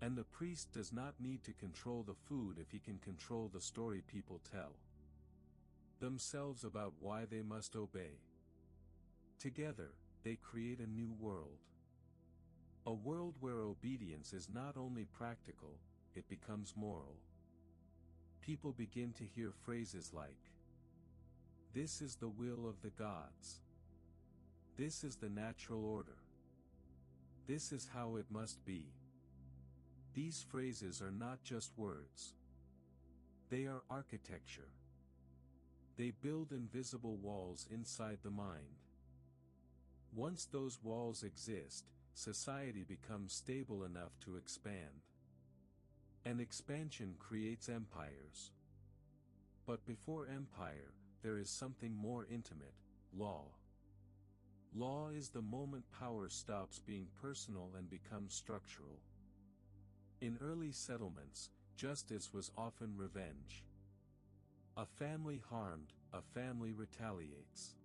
And the priest does not need to control the food if he can control the story people tell themselves about why they must obey. Together, they create a new world. A world where obedience is not only practical, it becomes moral. People begin to hear phrases like, "This is the will of the gods. This is the natural order. This is how it must be." These phrases are not just words. They are architecture. They build invisible walls inside the mind. Once those walls exist, society becomes stable enough to expand. And expansion creates empires. But before empire, there is something more intimate: law. Law is the moment power stops being personal and becomes structural. In early settlements, justice was often revenge. A family harmed, a family retaliates.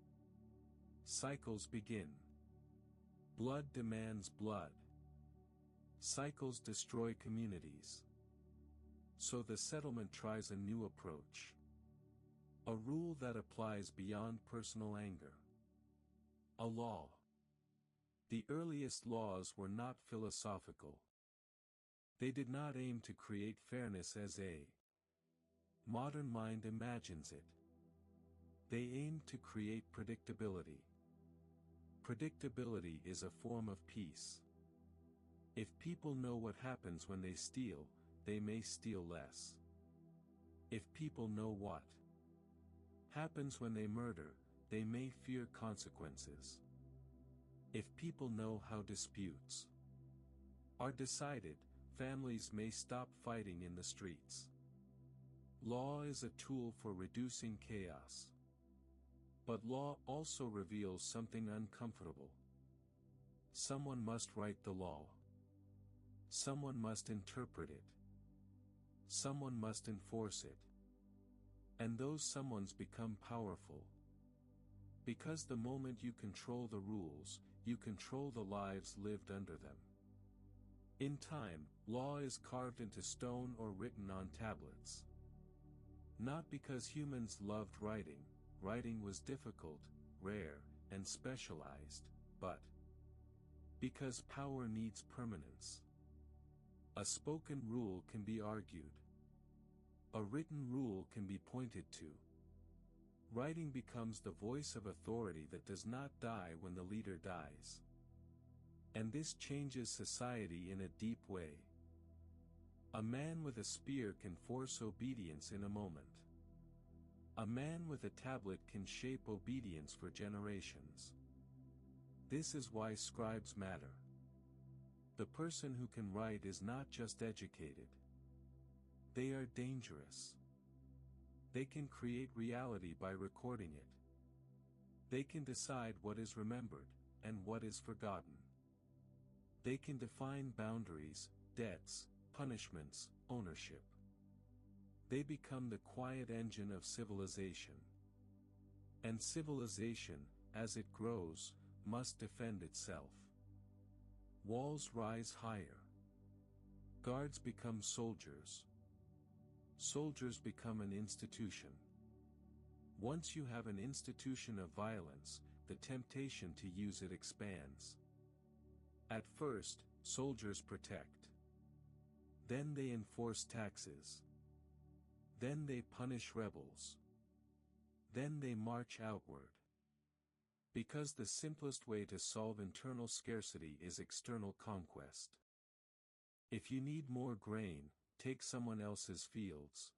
Cycles begin. Blood demands blood. Cycles destroy communities. So the settlement tries a new approach. A rule that applies beyond personal anger. A law. The earliest laws were not philosophical. They did not aim to create fairness as a modern mind imagines it. They aimed to create predictability. Predictability is a form of peace. If people know what happens when they steal, they may steal less. If people know what happens when they murder, they may fear consequences. If people know how disputes are decided, families may stop fighting in the streets. Law is a tool for reducing chaos. But law also reveals something uncomfortable. Someone must write the law. Someone must interpret it. Someone must enforce it. And those someones become powerful. Because the moment you control the rules, you control the lives lived under them. In time, law is carved into stone or written on tablets. Not because humans loved writing. Writing was difficult, rare, and specialized, but because power needs permanence. A spoken rule can be argued. A written rule can be pointed to. Writing becomes the voice of authority that does not die when the leader dies. And this changes society in a deep way. A man with a spear can force obedience in a moment. A man with a tablet can shape obedience for generations. This is why scribes matter. The person who can write is not just educated. They are dangerous. They can create reality by recording it. They can decide what is remembered, and what is forgotten. They can define boundaries, debts, punishments, ownership. They become the quiet engine of civilization. And civilization, as it grows, must defend itself. Walls rise higher. Guards become soldiers. soldiers become an institution. Once you have an institution of violence, the temptation to use it expands. At first, soldiers protect. Then they enforce taxes. Then they punish rebels. Then they march outward. Because the simplest way to solve internal scarcity is external conquest. If you need more grain, take someone else's fields.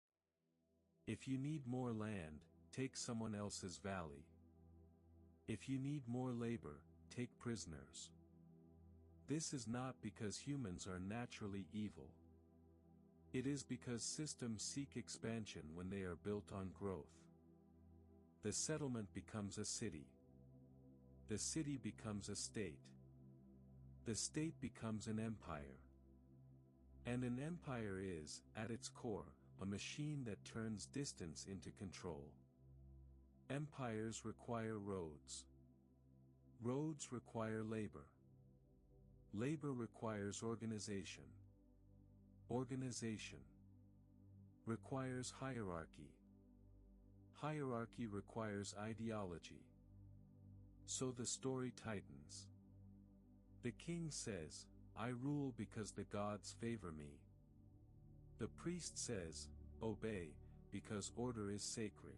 If you need more land, take someone else's valley. If you need more labor, take prisoners. This is not because humans are naturally evil. It is because systems seek expansion when they are built on growth. The settlement becomes a city. The city becomes a state. The state becomes an empire. And an empire is, at its core, a machine that turns distance into control. Empires require roads. Roads require labor. Labor requires organization. Organization requires hierarchy. Hierarchy requires ideology. So the story tightens. The king says, "I rule because the gods favor me." The priest says, "Obey, because order is sacred."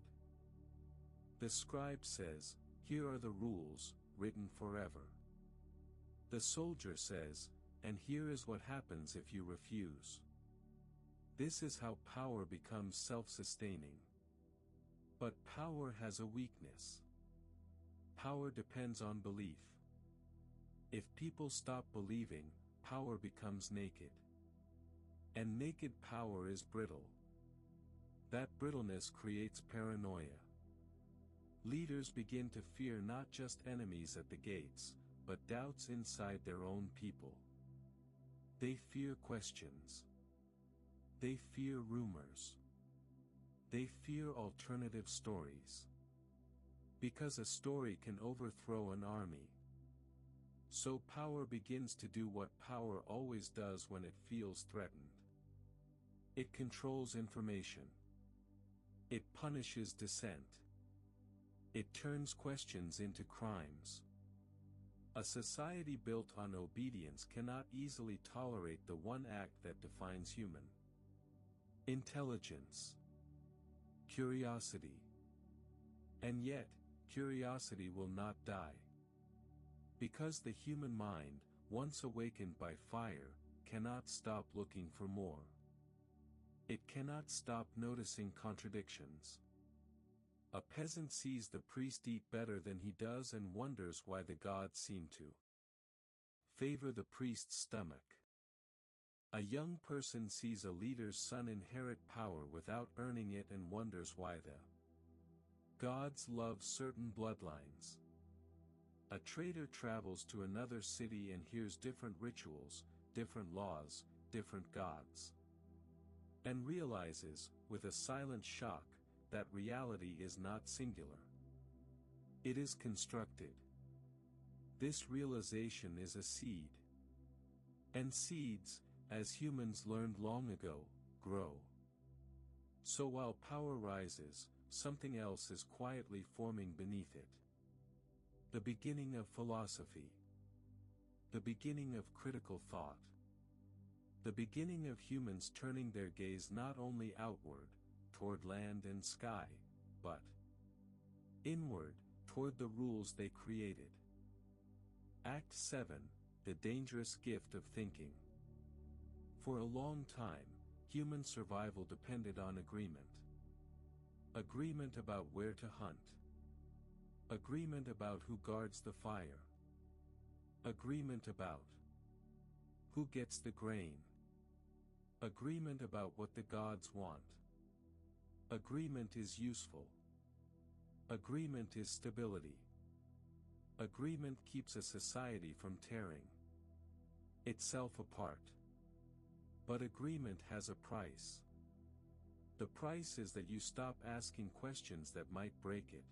The scribe says, "Here are the rules, written forever." The soldier says, "And here is what happens if you refuse." This is how power becomes self-sustaining. But power has a weakness. Power depends on belief. If people stop believing, power becomes naked. And naked power is brittle. That brittleness creates paranoia. Leaders begin to fear not just enemies at the gates, but doubts inside their own people. They fear questions. They fear rumors. They fear alternative stories. Because a story can overthrow an army. So power begins to do what power always does when it feels threatened. It controls information. It punishes dissent. It turns questions into crimes. A society built on obedience cannot easily tolerate the one act that defines human intelligence, curiosity. And yet, curiosity will not die. Because the human mind, once awakened by fire, cannot stop looking for more. It cannot stop noticing contradictions. A peasant sees the priest eat better than he does and wonders why the gods seem to favor the priest's stomach. A young person sees a leader's son inherit power without earning it and wonders why the gods love certain bloodlines. A trader travels to another city and hears different rituals, different laws, different gods. And realizes, with a silent shock, that reality is not singular. It is constructed. This realization is a seed. And seeds, as humans learned long ago, grow. So while power rises, something else is quietly forming beneath it. The beginning of philosophy. The beginning of critical thought. The beginning of humans turning their gaze not only outward, toward land and sky, but inward, toward the rules they created. Act 7, The Dangerous Gift of Thinking. For a long time, human survival depended on agreement. Agreement about where to hunt. Agreement about who guards the fire. Agreement about who gets the grain. Agreement about what the gods want. Agreement is useful. Agreement is stability. Agreement keeps a society from tearing itself apart. But agreement has a price. The price is that you stop asking questions that might break it.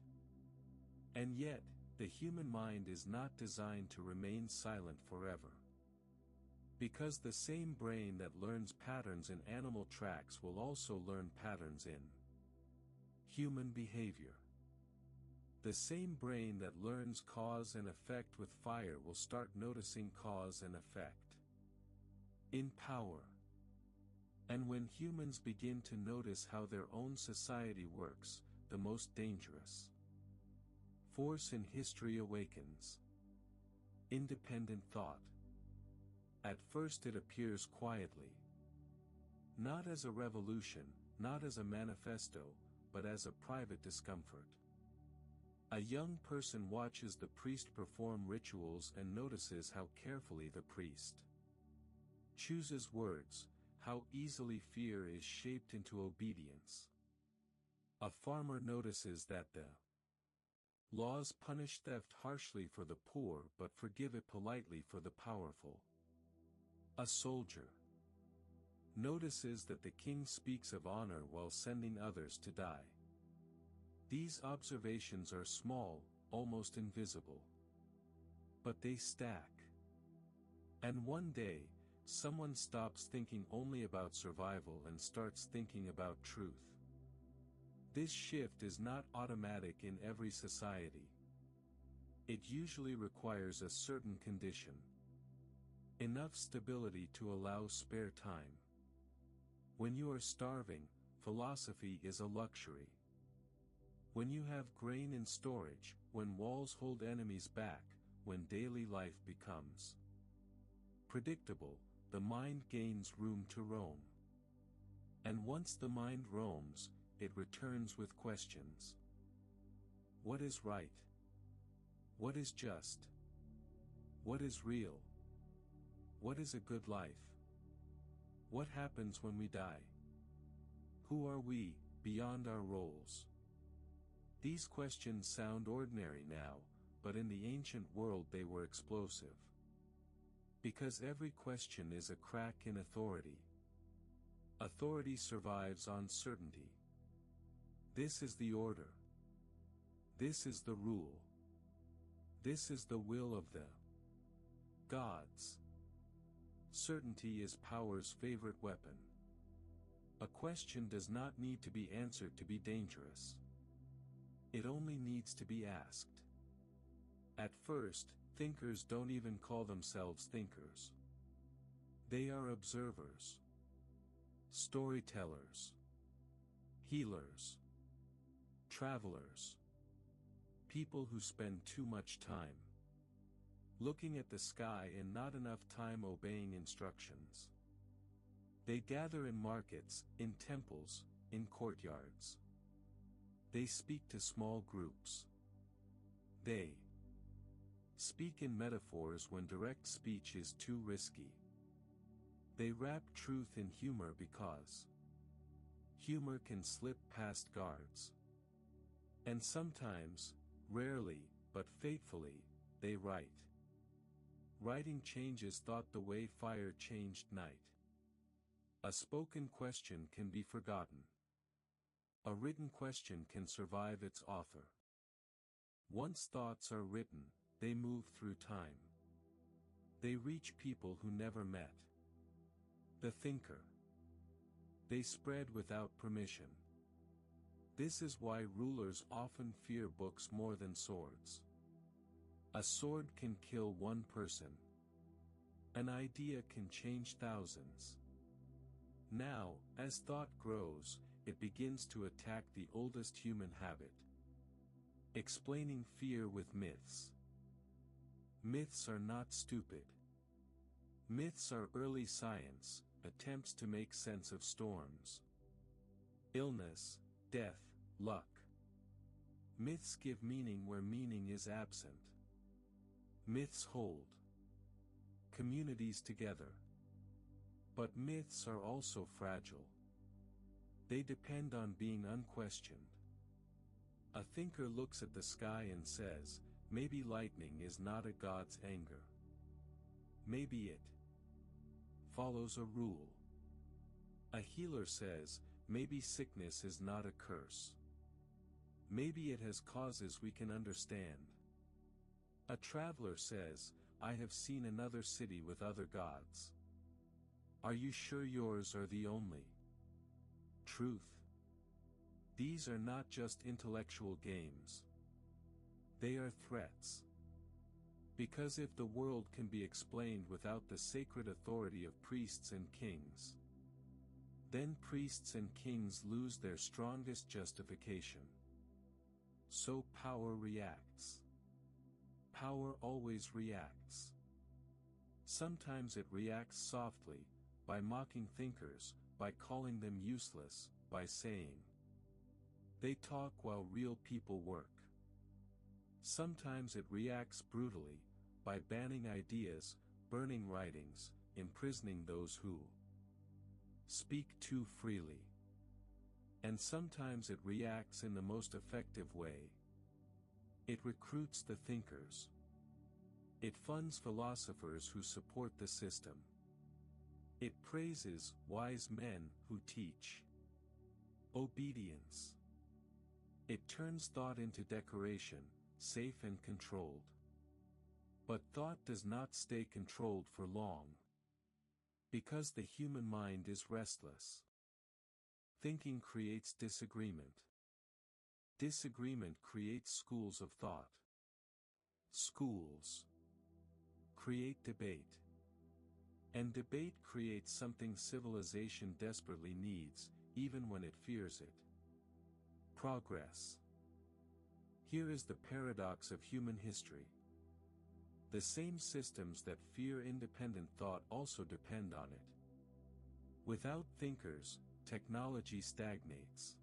And yet, the human mind is not designed to remain silent forever. Because the same brain that learns patterns in animal tracks will also learn patterns in human behavior. The same brain that learns cause and effect with fire will start noticing cause and effect in power. And when humans begin to notice how their own society works, the most dangerous force in history awakens. Independent thought. At first it appears quietly. Not as a revolution, not as a manifesto, but as a private discomfort. A young person watches the priest perform rituals and notices how carefully the priest chooses words, how easily fear is shaped into obedience. A farmer notices that the laws punish theft harshly for the poor but forgive it politely for the powerful. A soldier notices that the king speaks of honor while sending others to die. These observations are small, almost invisible. But they stack. And one day, someone stops thinking only about survival and starts thinking about truth. This shift is not automatic in every society. It usually requires a certain condition. Enough stability to allow spare time. When you are starving, philosophy is a luxury. When you have grain in storage, when walls hold enemies back, when daily life becomes predictable, the mind gains room to roam. And once the mind roams, it returns with questions. What is right? What is just? What is real? What is a good life? What happens when we die? Who are we, beyond our roles? These questions sound ordinary now, but in the ancient world they were explosive. Because every question is a crack in authority. Authority survives on certainty. This is the order. This is the rule. This is the will of the gods. Certainty is power's favorite weapon. A question does not need to be answered to be dangerous. It only needs to be asked. At first, thinkers don't even call themselves thinkers. They are observers, storytellers, healers, travelers, people who spend too much time looking at the sky and not enough time obeying instructions. They gather in markets, in temples, in courtyards. They speak to small groups. They speak in metaphors when direct speech is too risky. They wrap truth in humor because humor can slip past guards. And sometimes, rarely, but faithfully, they write. Writing changes thought the way fire changed night. A spoken question can be forgotten. A written question can survive its author. Once thoughts are written, they move through time. They reach people who never met. The thinker. They spread without permission. This is why rulers often fear books more than swords. A sword can kill one person. An idea can change thousands. Now, as thought grows, it begins to attack the oldest human habit. Explaining fear with myths. Myths are not stupid. Myths are early science, attempts to make sense of storms. Illness, death, luck. Myths give meaning where meaning is absent. Myths hold communities together. But myths are also fragile. They depend on being unquestioned. A thinker looks at the sky and says, maybe lightning is not a god's anger. Maybe it follows a rule. A healer says, maybe sickness is not a curse. Maybe it has causes we can understand. A traveler says, I have seen another city with other gods. Are you sure yours are the only truth? These are not just intellectual games. They are threats. Because if the world can be explained without the sacred authority of priests and kings, then priests and kings lose their strongest justification. So power reacts. Power always reacts. Sometimes it reacts softly, by mocking thinkers, by calling them useless, by saying they talk while real people work. Sometimes it reacts brutally, by banning ideas, burning writings, imprisoning those who speak too freely. And sometimes it reacts in the most effective way. It recruits the thinkers. It funds philosophers who support the system. It praises wise men who teach obedience. It turns thought into decoration, safe and controlled. But thought does not stay controlled for long. Because the human mind is restless. Thinking creates disagreement. Disagreement creates schools of thought. Schools create debate. And debate creates something civilization desperately needs, even when it fears it. Progress. Here is the paradox of human history. The same systems that fear independent thought also depend on it. Without thinkers, technology stagnates.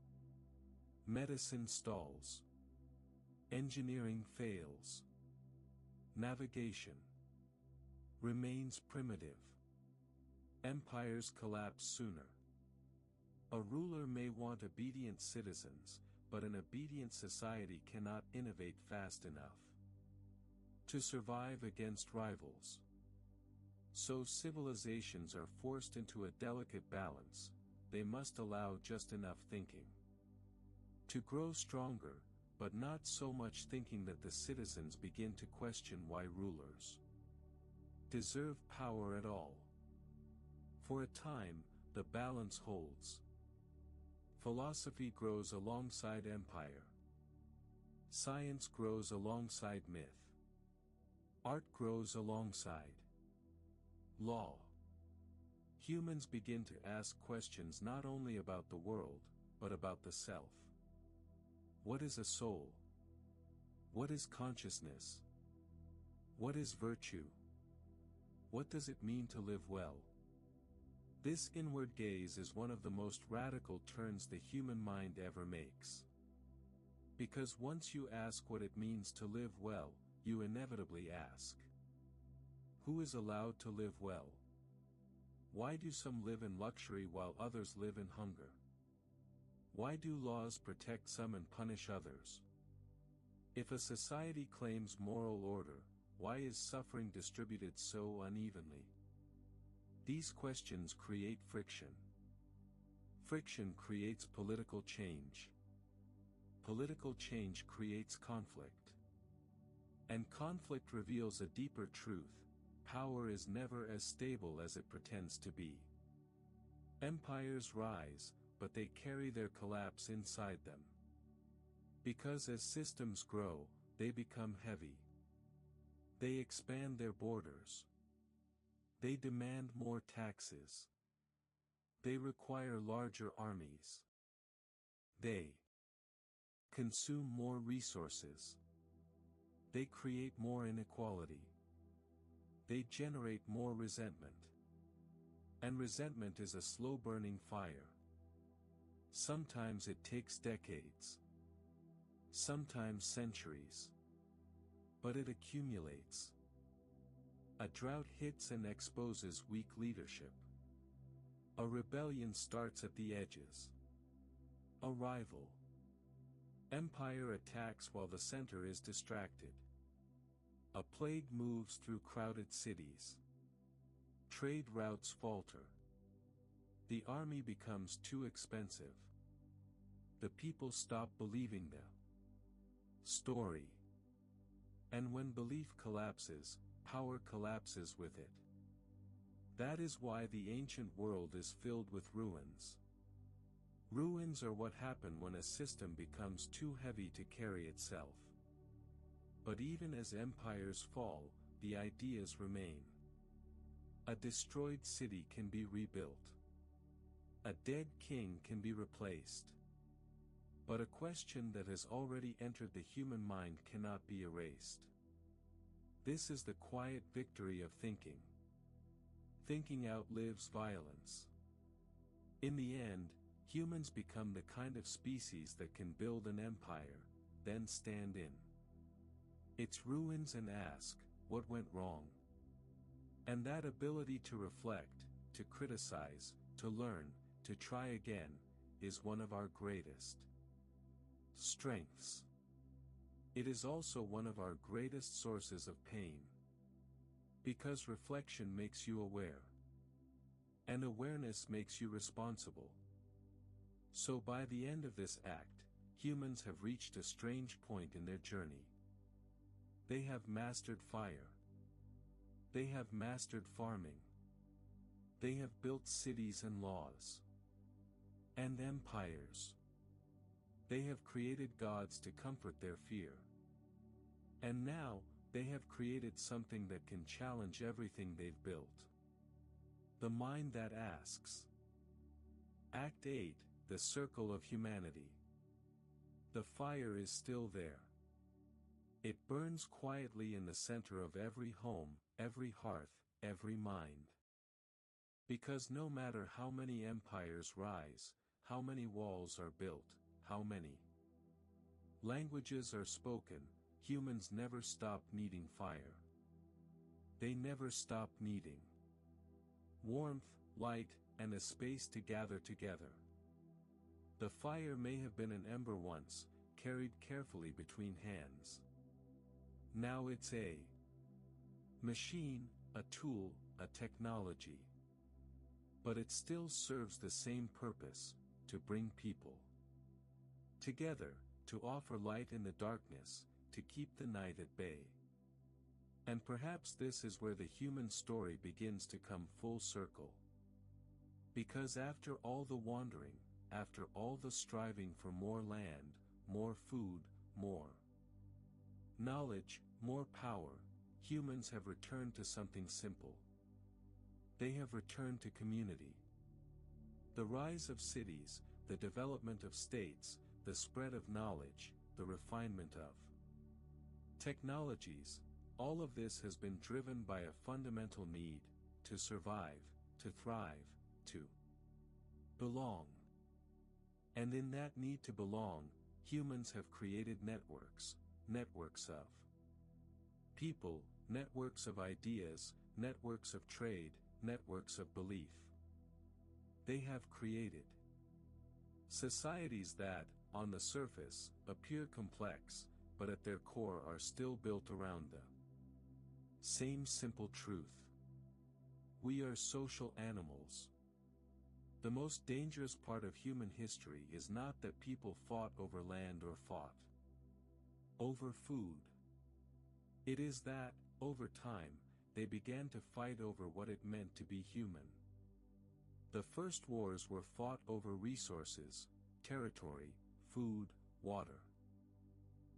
Medicine stalls. Engineering fails. Navigation remains primitive. Empires collapse sooner. A ruler may want obedient citizens, but an obedient society cannot innovate fast enough to survive against rivals. So civilizations are forced into a delicate balance. They must allow just enough thinking to grow stronger, but not so much thinking that the citizens begin to question why rulers deserve power at all. For a time, the balance holds. Philosophy grows alongside empire. Science grows alongside myth. Art grows alongside law. Humans begin to ask questions not only about the world, but about the self. What is a soul? What is consciousness? What is virtue? What does it mean to live well? This inward gaze is one of the most radical turns the human mind ever makes. Because once you ask what it means to live well, you inevitably ask, who is allowed to live well? Why do some live in luxury while others live in hunger? Why do laws protect some and punish others? If a society claims moral order, why is suffering distributed so unevenly? These questions create friction. Friction creates political change. Political change creates conflict. And conflict reveals a deeper truth: power is never as stable as it pretends to be. Empires rise, but they carry their collapse inside them. Because as systems grow, they become heavy. They expand their borders. They demand more taxes. They require larger armies. They consume more resources. They create more inequality. They generate more resentment. And resentment is a slow-burning fire. Sometimes it takes decades. Sometimes centuries. But it accumulates. A drought hits and exposes weak leadership. A rebellion starts at the edges. A rival. Empire attacks while the center is distracted. A plague moves through crowded cities. Trade routes falter. The army becomes too expensive. The people stop believing the story. And when belief collapses, power collapses with it. That is why the ancient world is filled with ruins. Ruins are what happen when a system becomes too heavy to carry itself. But even as empires fall, the ideas remain. A destroyed city can be rebuilt. A dead king can be replaced. But a question that has already entered the human mind cannot be erased. This is the quiet victory of thinking. Thinking outlives violence. In the end, humans become the kind of species that can build an empire, then stand in its ruins and ask, what went wrong? And that ability to reflect, to criticize, to learn, to try again, is one of our greatest strengths. It is also one of our greatest sources of pain. Because reflection makes you aware. And awareness makes you responsible. So by the end of this act, humans have reached a strange point in their journey. They have mastered fire. They have mastered farming. They have built cities and laws. And empires. They have created gods to comfort their fear. And now, they have created something that can challenge everything they've built. The mind that asks. Act 8, the circle of humanity. The fire is still there. It burns quietly in the center of every home, every hearth, every mind. Because no matter how many empires rise, how many walls are built, how many languages are spoken, humans never stop needing fire. They never stop needing warmth, light, and a space to gather together. The fire may have been an ember once, carried carefully between hands. Now it's a machine, a tool, a technology. But it still serves the same purpose, to bring people together, to offer light in the darkness, to keep the night at bay. And perhaps this is where the human story begins to come full circle. Because after all the wandering, after all the striving for more land, more food, more knowledge, more power, humans have returned to something simple. They have returned to community. The rise of cities, the development of states, the spread of knowledge, the refinement of technologies, all of this has been driven by a fundamental need, to survive, to thrive, to belong. And in that need to belong, humans have created networks, networks of people, networks of ideas, networks of trade, networks of belief. They have created societies that, on the surface, appear complex, but at their core are still built around the same simple truth. We are social animals. The most dangerous part of human history is not that people fought over land or fought over food. It is that, over time, they began to fight over what it meant to be human. The first wars were fought over resources, territory, food, water.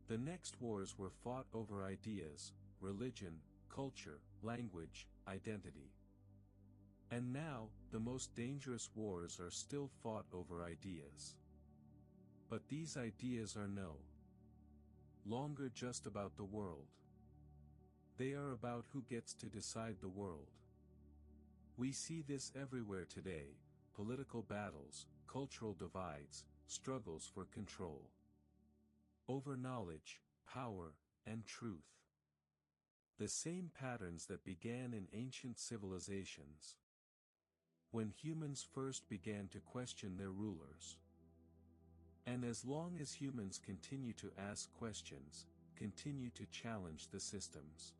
The next wars were fought over ideas, religion, culture, language, identity. And now, the most dangerous wars are still fought over ideas. But these ideas are no longer just about the world. They are about who gets to decide the world. We see this everywhere today: political battles, cultural divides, struggles for control over knowledge, power, and truth. The same patterns that began in ancient civilizations, when humans first began to question their rulers. And as long as humans continue to ask questions, continue to challenge the systems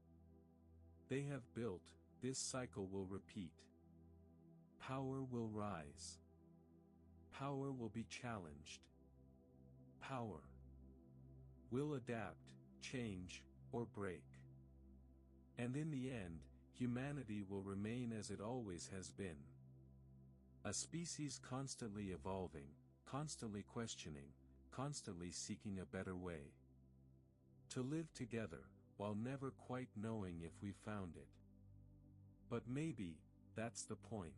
they have built, this cycle will repeat. Power will rise. Power will be challenged. Power will adapt, change, or break. And in the end, humanity will remain as it always has been. A species constantly evolving, constantly questioning, constantly seeking a better way to live together, while never quite knowing if we found it. But maybe, that's the point.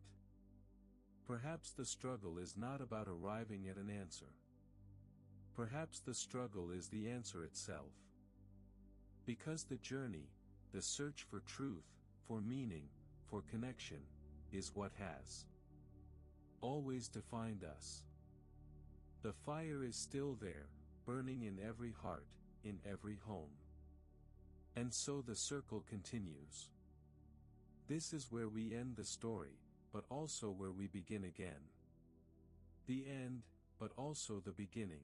Perhaps the struggle is not about arriving at an answer. Perhaps the struggle is the answer itself. Because the journey, the search for truth, for meaning, for connection, is what has always defined us. The fire is still there, burning in every heart, in every home. And so the circle continues. This is where we end the story, but also where we begin again. The end, but also the beginning.